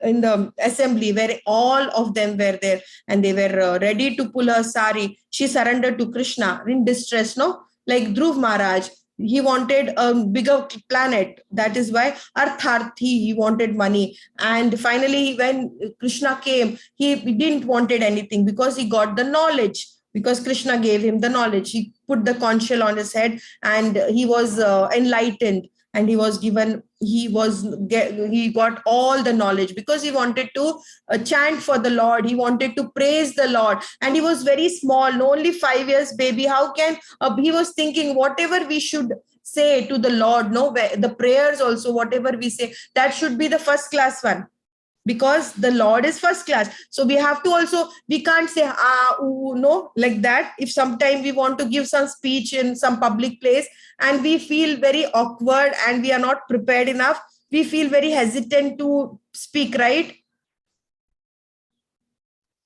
in the assembly, where all of them were there, and they were ready to pull her sari. She surrendered to Krishna in distress, no? Like Dhruv Maharaj, he wanted a bigger planet. That is why Artharthi, he wanted money. And finally, when Krishna came, he didn't wanted anything, because he got the knowledge, because Krishna gave him the knowledge. He put the conch shell on his head, and he was enlightened, and he was given, he got all the knowledge, because he wanted to chant for the Lord, he wanted to praise the Lord. And he was very small, no, only 5 years baby. How can he was thinking, whatever we should say to the Lord, no, the prayers also, whatever we say, that should be the first class one, because the Lord is first class. So we have to also, we can't say ooh, no, like that. If sometime we want to give some speech in some public place, and we feel very awkward, and we are not prepared enough, we feel very hesitant to speak, right?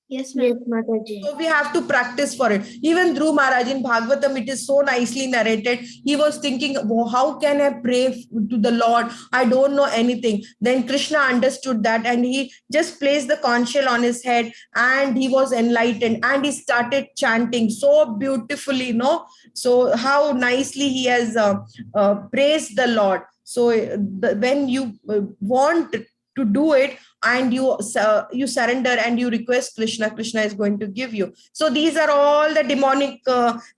Yes, Yes, ma'am. Mataji. So we have to practice for it. Even Dhruv Maharaj in Bhagavatam, it is so nicely narrated. He was thinking, "Oh, how can I pray to the Lord? I don't know anything." Then Krishna understood that, and he just placed the conch shell on his head, and he was enlightened, and he started chanting so beautifully, no? So how nicely he has praised the Lord. So when you want to do it, and you surrender and you request Krishna, Krishna is going to give you. So these are all the demonic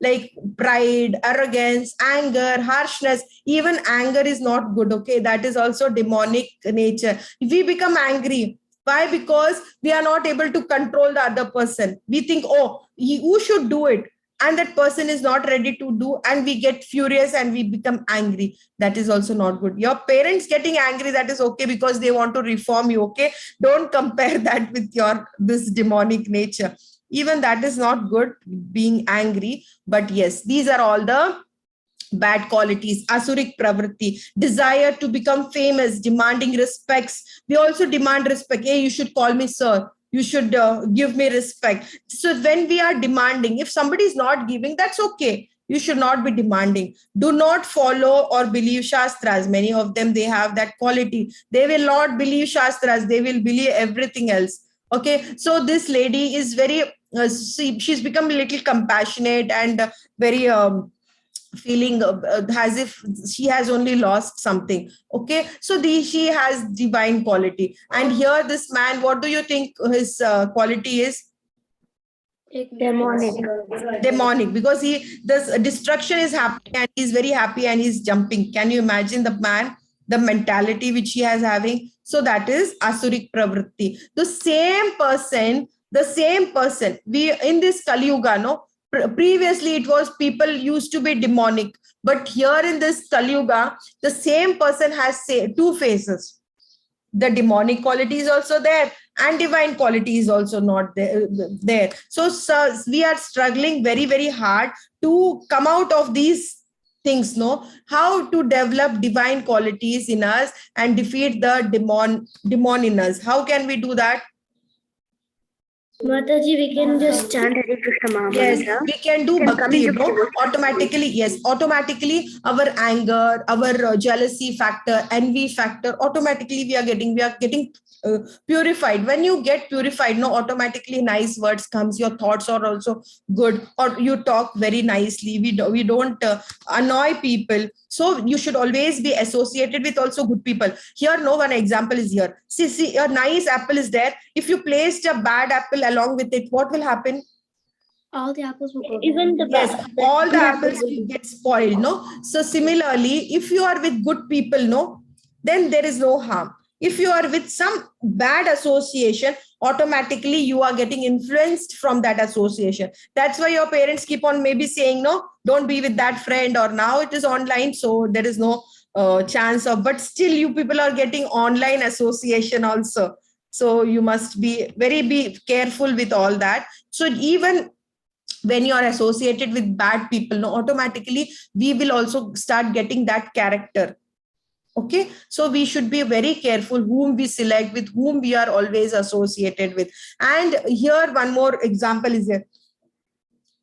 like pride, arrogance, anger, harshness. Even anger is not good, okay? That is also demonic nature. If we become angry, why? Because we are not able to control the other person. We think, oh, who should do it, and that person is not ready to do, and we get furious and we become angry. That is also not good. Your parents getting angry, that is okay, because they want to reform you, okay? Don't compare that with your this demonic nature. Even that is not good, being angry. But yes, these are all the bad qualities. Asuric pravritti, desire to become famous, demanding respects. We also demand respect. Hey, you should call me sir, you should give me respect. So when we are demanding, if somebody is not giving, that's okay, you should not be demanding. Do not follow or believe shastras. Many of them, they have that quality. They will not believe shastras, they will believe everything else. Okay, so this lady is very she's become a little compassionate, and very feeling as if she has only lost something. Okay, so she has divine quality. And here this man, what do you think his quality is? Ignorance. Demonic, because he, this destruction is happening, and he's very happy, and he's jumping. Can you imagine the man, the mentality which he has having? So that is Asurik Pravritti. The same person, we in this Kali Yuga, no, previously it was people used to be demonic, but here in this Kali Yuga, the same person has two faces. The demonic quality is also there and divine quality is also not there. So we are struggling very, very hard to come out of these things, no, how to develop divine qualities in us and defeat the demon in us. How can we do that? Mataji, we can just chant Hare Krishna Maha Yes, Mantra. we can do bhakti, no? Automatically, yes, automatically our anger, our jealousy factor, envy factor, automatically we are getting purified. When you get purified, no, automatically nice words comes, your thoughts are also good, or you talk very nicely. We don't annoy people. So you should always be associated with also good people. Here, no, one example is here. See, a nice apple is there. If you placed a bad apple along with it, what will happen? All the apples will go Even bad. the Yes, all the apples will get spoiled, no? So similarly, if you are with good people, no, then there is no harm. If you are with some bad association, automatically you are getting influenced from that association. That's why your parents keep on maybe saying, no, don't be with that friend, or now it is online, so there is no chance of, but still you people are getting online association also. So you must be careful with all that. So even when you are associated with bad people, no, automatically we will also start getting that character. Okay, so we should be very careful whom we select, with whom we are always associated with. And here one more example is here.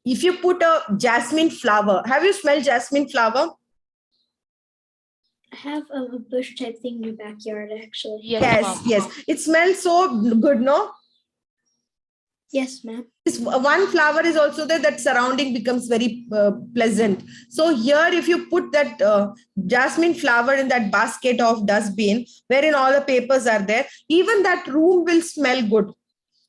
If you put a jasmine flower, have you smelled jasmine flower? I have a bush type thing in your backyard, actually. Yes, it smells so good, no? Yes, ma'am. One flower is also there, that surrounding becomes very pleasant. So here, if you put that jasmine flower in that basket of dustbin wherein all the papers are there, even that room will smell good,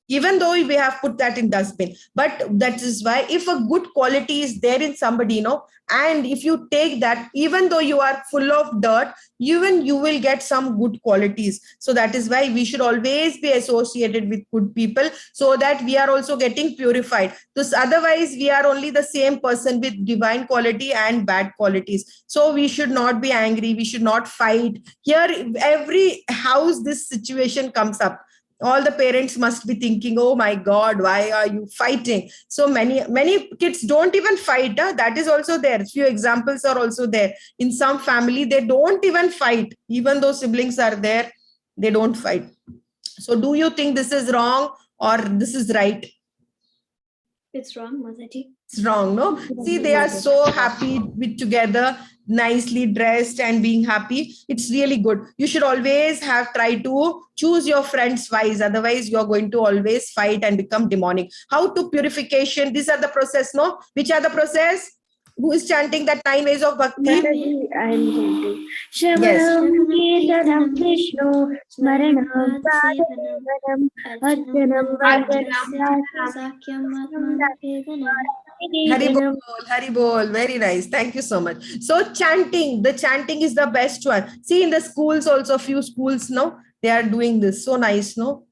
even though we have put that in dustbin. But that is why, if a good quality is there in somebody, and if you take that, even though you are full of dirt, even you will get some good qualities. So that is why we should always be associated with good people, so that we are also getting purified. Because otherwise we are only the same person with divine quality and bad qualities. So we should not be angry, we should not fight. Here, every house this situation comes up. All the parents must be thinking, oh my God, why are you fighting? So many kids don't even fight. That is also there. Few examples are also there. In some family, they don't even fight. Even though siblings are there, they don't fight. So do you think this is wrong or this is right? It's wrong, Mataji. It's wrong, no? See, they are so happy with together, nicely dressed and being happy. It's really good. You should always try to choose your friends wise. Otherwise, you're going to always fight and become demonic. How to purification? These are the process, no? Which are the process? Who is chanting that 9 ways of bhakti? Mataji, I am chanting. Shravanam Kirtanam Vishnu Smaranam Padasevanam Archanam Vandanam Hari Bol, very nice. Thank you so much. So chanting, the chanting is the best one. See, in the schools also, few schools, no, they are doing this. So nice, no?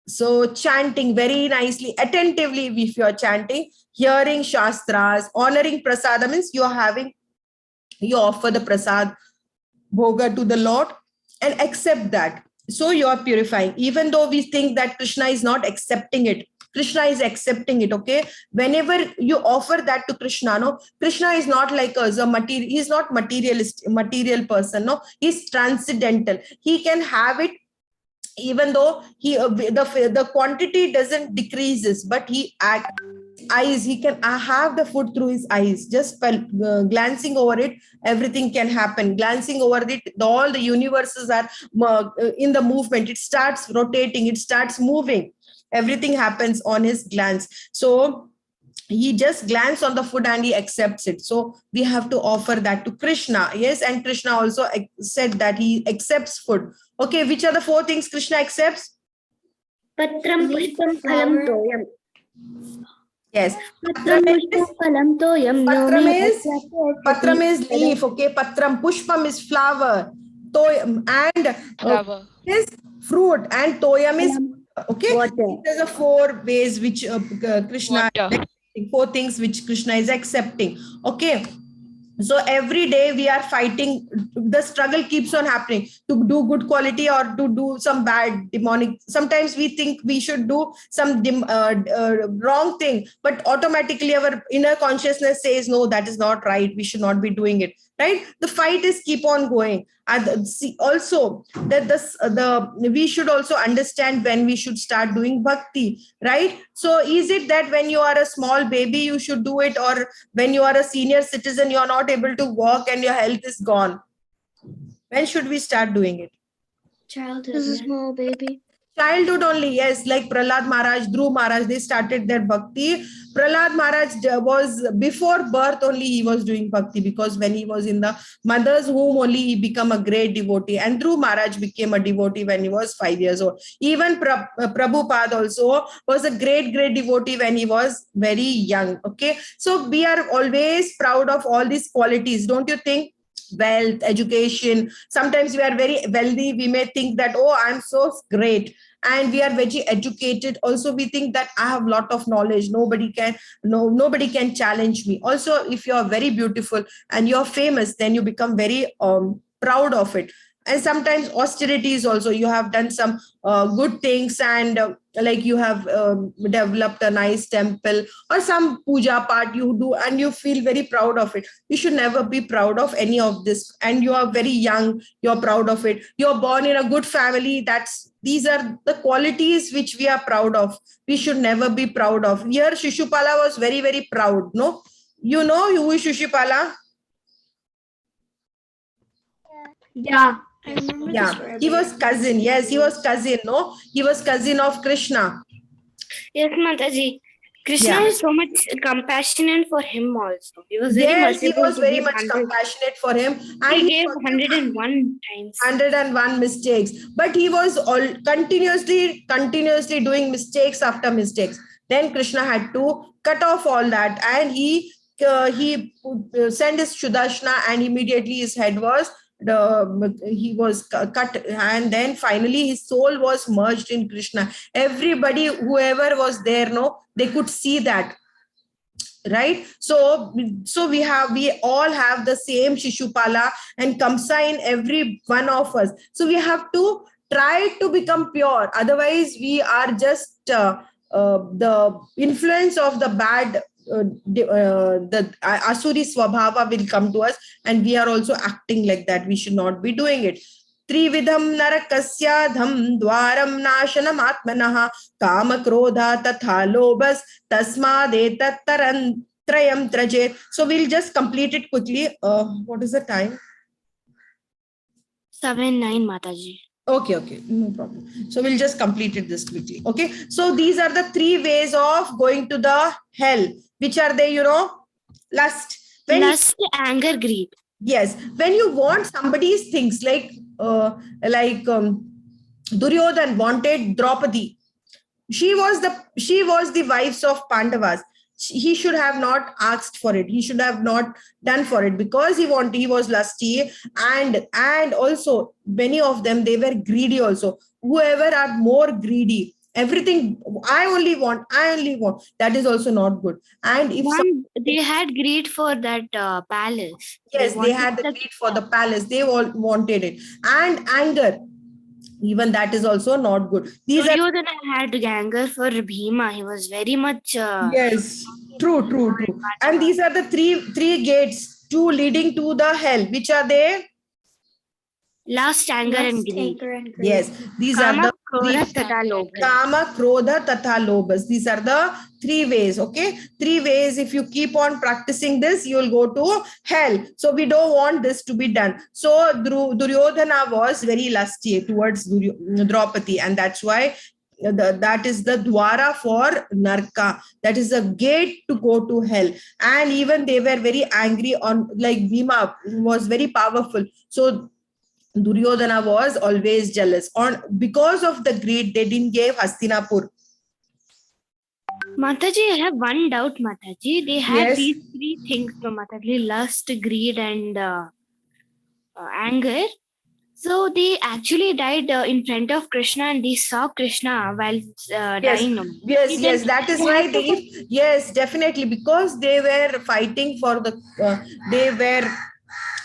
So chanting very nicely, attentively, if you are chanting, hearing shastras, honoring prasada, means you offer the prasad bhoga to the Lord and accept that. So you are purifying. Even though we think that Krishna is not accepting it, Krishna is accepting it. Okay, whenever you offer that to Krishna, no, Krishna is not like us, he's not material person, no, he's transcendental. He can have it, even though the quantity doesn't decreases, but he can have the food through his eyes. Just by glancing over it, everything can happen. Glancing over it, all the universes are in the movement. It starts rotating, it starts moving. Everything happens on his glance. So he just glances on the food and he accepts it. So we have to offer that to Krishna. Yes, and Krishna also said that he accepts food. Okay, which are the 4 things Krishna accepts? Patram Pushpam Phalam Toyam. Yes. Patram Pushpam Phalam Toyam. Patram is leaf. Okay, Patram. Pushpam is flower. Toyam and Flower. is fruit and toyam is okay. Water. There's a 4 ways which Krishna, Water. 4 things which Krishna is accepting. Okay. So every day we are fighting, the struggle keeps on happening to do good quality or to do some bad demonic. Sometimes we think we should do some wrong thing, but automatically our inner consciousness says no, that is not right, we should not be doing it, right? The fight is keep on going. And see also that this the we should also understand when we should start doing bhakti, right? So is it that when you are a small baby you should do it, or when you are a senior citizen you are not able to walk and your health is gone? When should we start doing it? Childhood. This is man. small baby. Childhood only, yes. Like Prahlad Maharaj, Dhruv Maharaj, they started their bhakti. Prahlad Maharaj was before birth only he was doing bhakti, because when he was in the mother's womb only he became a great devotee. And Dhruv Maharaj became a devotee when he was 5 years old. Even Prabhupada also was a great devotee when he was very young. Okay, so we are always proud of all these qualities, don't you think? Wealth, education. Sometimes we are very wealthy, we may think that, oh, I'm so great. And we are very educated also, we think that I have a lot of knowledge, nobody can, no, nobody can challenge me. Also, if you are very beautiful and you're famous, then you become very proud of it. And sometimes austerities also, you have done some good things, and like you have developed a nice temple or some puja part you do, and you feel very proud of it. You should never be proud of any of this. And you are very young, you're proud of it. You're born in a good family, that's, these are the qualities which we are proud of. We should never be proud of. Here Shishupala was very proud, no? You know who is Shishupala? Yeah. I remember the Yeah, story. he but I was don't cousin. remember Yes, he who was cousin. No, he was cousin of Krishna. Yes, Mataji. Krishna Yeah. was so much compassionate for him also. He was very Yes, he merciful was to very give much 100. compassionate for him, and He he gave forgave 101 times. 101 mistakes, but he was all continuously doing mistakes after mistakes. Then Krishna had to cut off all that, and he sent his Shudarshana, and immediately his head was he was cut, and then finally his soul was merged in Krishna. Everybody, whoever was there, no, they could see that, right? So we all have the same Shishupala and Kamsa in every one of us. So we have to try to become pure, otherwise we are just the influence of the bad the asuri swabhava will come to us, and we are also acting like that. We should not be doing it. त्रिविधम नरकस्याधम Dwaram नाशनम आत्मनः काम क्रोधा तथा लोभस तस्मादेतत्तरं त्रयं त्रजेत. So we'll just complete it quickly. What is the time? 7-9, Mataji. Okay, no problem. So we'll just complete it this quickly. Okay, so these are the 3 ways of going to the hell. Which are they? Lust. Lust, anger, greed. Yes, when you want somebody's things, like Duryodhan wanted Draupadi. She was the wives of Pandavas. He should have not asked for it. He should have not done for it, because he was lusty, and also many of them, they were greedy also. Whoever are more greedy, everything, I only want, that is also not good. And if They had greed for that palace. yes, they had the wanted greed for the palace, they all wanted it. And anger, even that is also not good. These are Duryodhana had anger for Bhima. He was very much. yes, true. And these are the three gates, two leading to the hell. Which are they? Lust, anger, and greed. Yes, these are Kama, the Krodha, three. Tata, Lobha. Kama, Krodha, Tatha, Lobhas. These are the 3 ways. Okay, 3 ways. If you keep on practicing this, you will go to hell. So we don't want this to be done. So Duryodhana was very lusty towards Draupadi, and that's why that is the dwara for narka, that is a gate to go to hell. And even they were very angry on, like Bhima was very powerful, so Duryodhana was always jealous. On because of the greed, they didn't give Hastinapur. Mataji, I have one doubt, Mataji. They had Yes. these 3 things, no, Mataji: lust, greed, and anger. So they actually died in front of Krishna, and they saw Krishna while Yes, dying. yes, Then yes. That is they why have to. yes, definitely, because they were fighting for they were,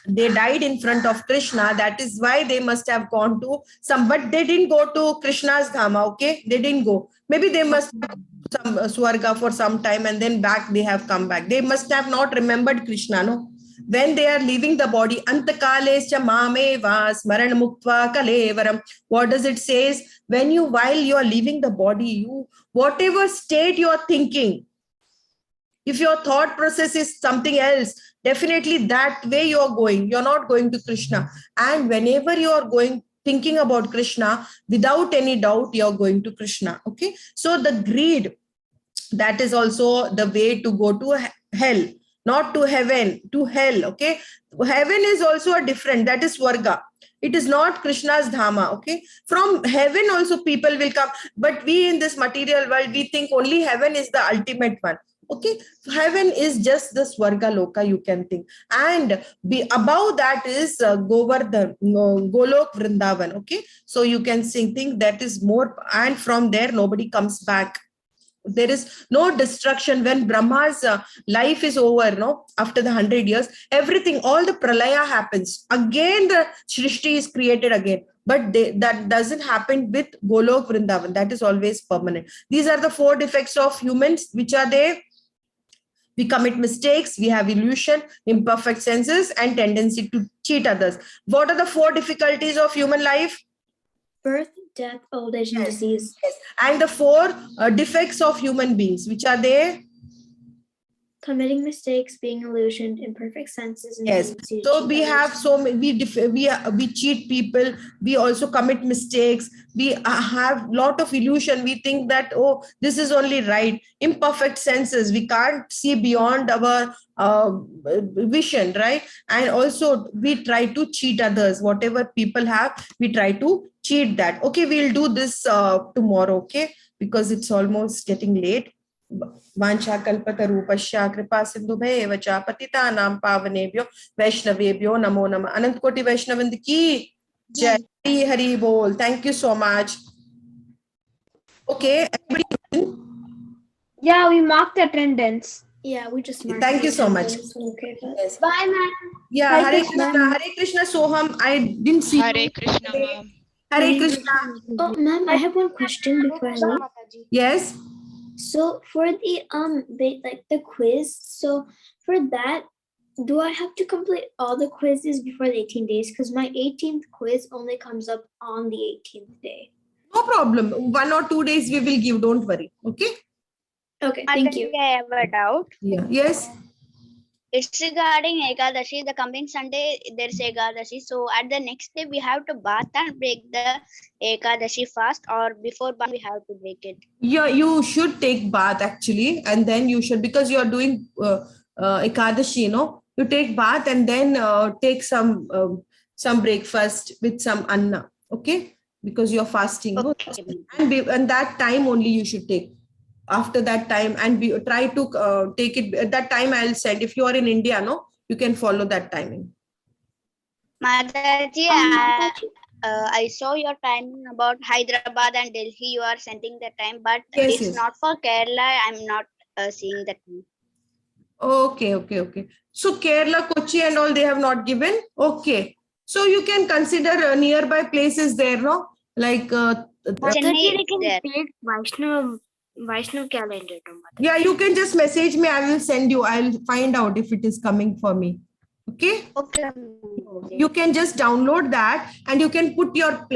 they died in front of Krishna. That is why they must have gone to some, but they didn't go to Krishna's Dhama. Okay, they didn't go. Maybe they must have some Swarga for some time and then back they have come back. They must have not remembered Krishna, no? When they are leaving the body, antakalescha mameva smaran muktva kalevaram. What does it says? When you, while you are leaving the body, you, whatever state you are thinking, if your thought process is something else, definitely that way you are going. You're not going to Krishna. And whenever you are going, thinking about Krishna, without any doubt, you're going to Krishna. Okay. So the greed, that is also the way to go to hell, not to heaven, to hell. Okay. Heaven is also a different, that is Swarga. It is not Krishna's Dhama. Okay. From heaven also people will come. But we in this material world, we think only heaven is the ultimate one. Okay. Heaven is just the Swarga Loka, you can think. And be above that is Govardhan, Golok Vrindavan. Okay. So you can think that is more, and from there nobody comes back. There is no destruction. When Brahma's life is over, no, after the 100 years, everything, all the pralaya happens again, the srishti is created again. But that doesn't happen with Golok Vrindavan. That is always permanent. These are the four defects of humans. Which are they? We commit mistakes, we have illusion, imperfect senses, and tendency to cheat others. What are the four difficulties of human life? Birth, death, old age, and disease. Yes. And the four defects of human beings, which are they? Committing mistakes, being illusioned, imperfect senses, and Yes. tendency to So cheat we others. have so many, we cheat people. We also commit mistakes. We have lot of illusion. We think that, oh, this is only right. Imperfect senses. We can't see beyond our vision, right? And also we try to cheat others. Whatever people have, we try to cheat that. Okay, we'll do this tomorrow. Okay, because it's almost getting late. वाञ्छा कल्पतरूपस्य कृपा सिन्धुभैव च पतितानां पावनेभ्यो वैष्णवेभ्यो नमो नमः. अनंत कोटि वैष्णवृंद की जय. हरि हरि बोल. Thank you so much. Okay, everybody. Yeah, we marked attendance. Yeah, we just marked. Thank you so much. Okay, Yes. Bye, ma'am. Yeah, Hare Hare Krishna. Krishna, Hare Krishna. Soham, I didn't see Hare you. Krishna, ma'am. Hare Krishna. Oh, ma'am, I have one question before I leave. Yes. So for the like the quiz, so for that, do I have to complete all the quizzes before the 18 days? Because my 18th quiz only comes up on the 18th day. No problem. 1 or 2 days we will give. Don't worry. Okay. Okay, thank you. I have a doubt. Yeah. Yes. It's regarding Ekadashi. The coming Sunday there's Ekadashi. So at the next day we have to bath and break the Ekadashi fast, or before bath we have to break it. Yeah, you should take bath actually, and then you should, because you are doing Ekadashi, you know, you take bath and then take some breakfast with some anna. Okay, because you're fasting. Okay. And that time only you should take. After that time, and try to take it at that time. I'll send, if you are in India, no, you can follow that timing. Mataji, I saw your timing about Hyderabad and Delhi. You are sending the time, but Yes, it's not for Kerala. I'm not seeing that. Okay. So Kerala, Kochi and all, they have not given. Okay. So you can consider nearby places there, no? Like Chennai, They can take Vaishnav calendar. Yeah, you can just message me. I will send you. I'll find out if it is coming for me. Okay. Okay. You can just download that and you can put your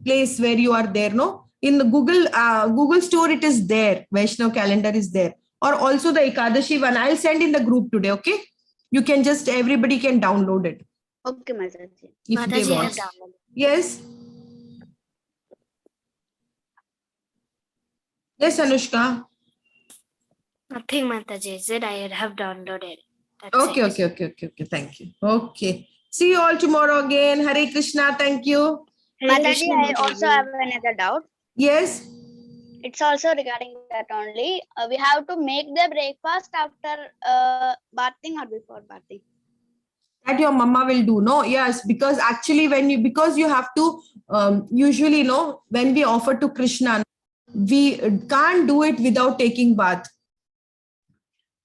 place where you are there. No, in the Google store, it is there. Vaishnav calendar is there, or also the Ekadashi one. I'll send in the group today. Okay. You can just, everybody can download it. Okay, Mataji. If they want. Yes. Yes, Anushka. Nothing, Mataji said. I have downloaded. Okay. Thank you. Okay. See you all tomorrow again. Hare Krishna. Thank you. Mataji, I also have another doubt. Yes. It's also regarding that only. We have to make the breakfast after bathing or before bathing? That your mama will do. No, yes, because actually because you have to usually, when we offer to Krishna, we can't do it without taking bath.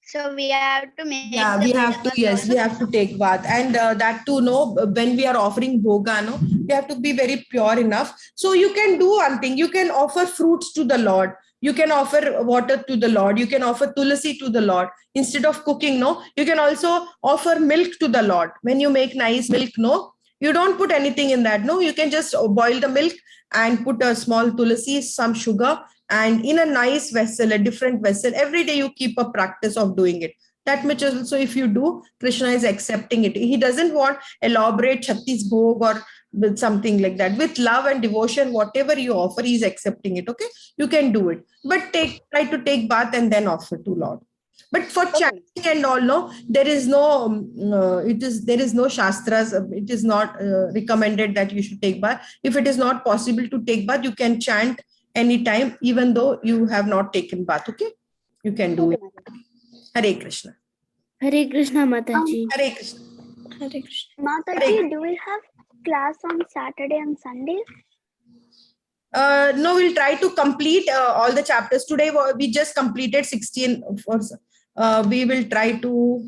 So we have to make Yeah, the we have to, breakfast yes, we also. have to take bath. And that too, when we are offering bhoga, we have to be very pure enough. So you can do one thing, you can offer fruits to the Lord. You can offer water to the Lord. You can offer tulasi to the Lord. Instead of cooking, you can also offer milk to the Lord. When you make nice milk, you don't put anything in that. No, you can just boil the milk and put a small tulasi, some sugar, and in a nice vessel, a different vessel. Every day you keep a practice of doing it. That much also, if you do, Krishna is accepting it. He doesn't want elaborate Chhattis Bhog or with something like that. With love and devotion, whatever you offer, he's accepting it. Okay, you can do it, but try to take bath and then offer to Lord. But for chanting and all, there is no there is no shastras. It is not recommended that you should take bath. If it is not possible to take bath, you can chant anytime, even though you have not taken bath. Okay, you can do it. Hare Krishna. Hare Krishna, Mataji. Hare Krishna. Hare Krishna. Mataji, do we have class on Saturday and Sunday? No, we'll try to complete all the chapters. Today we just completed 16. We will try to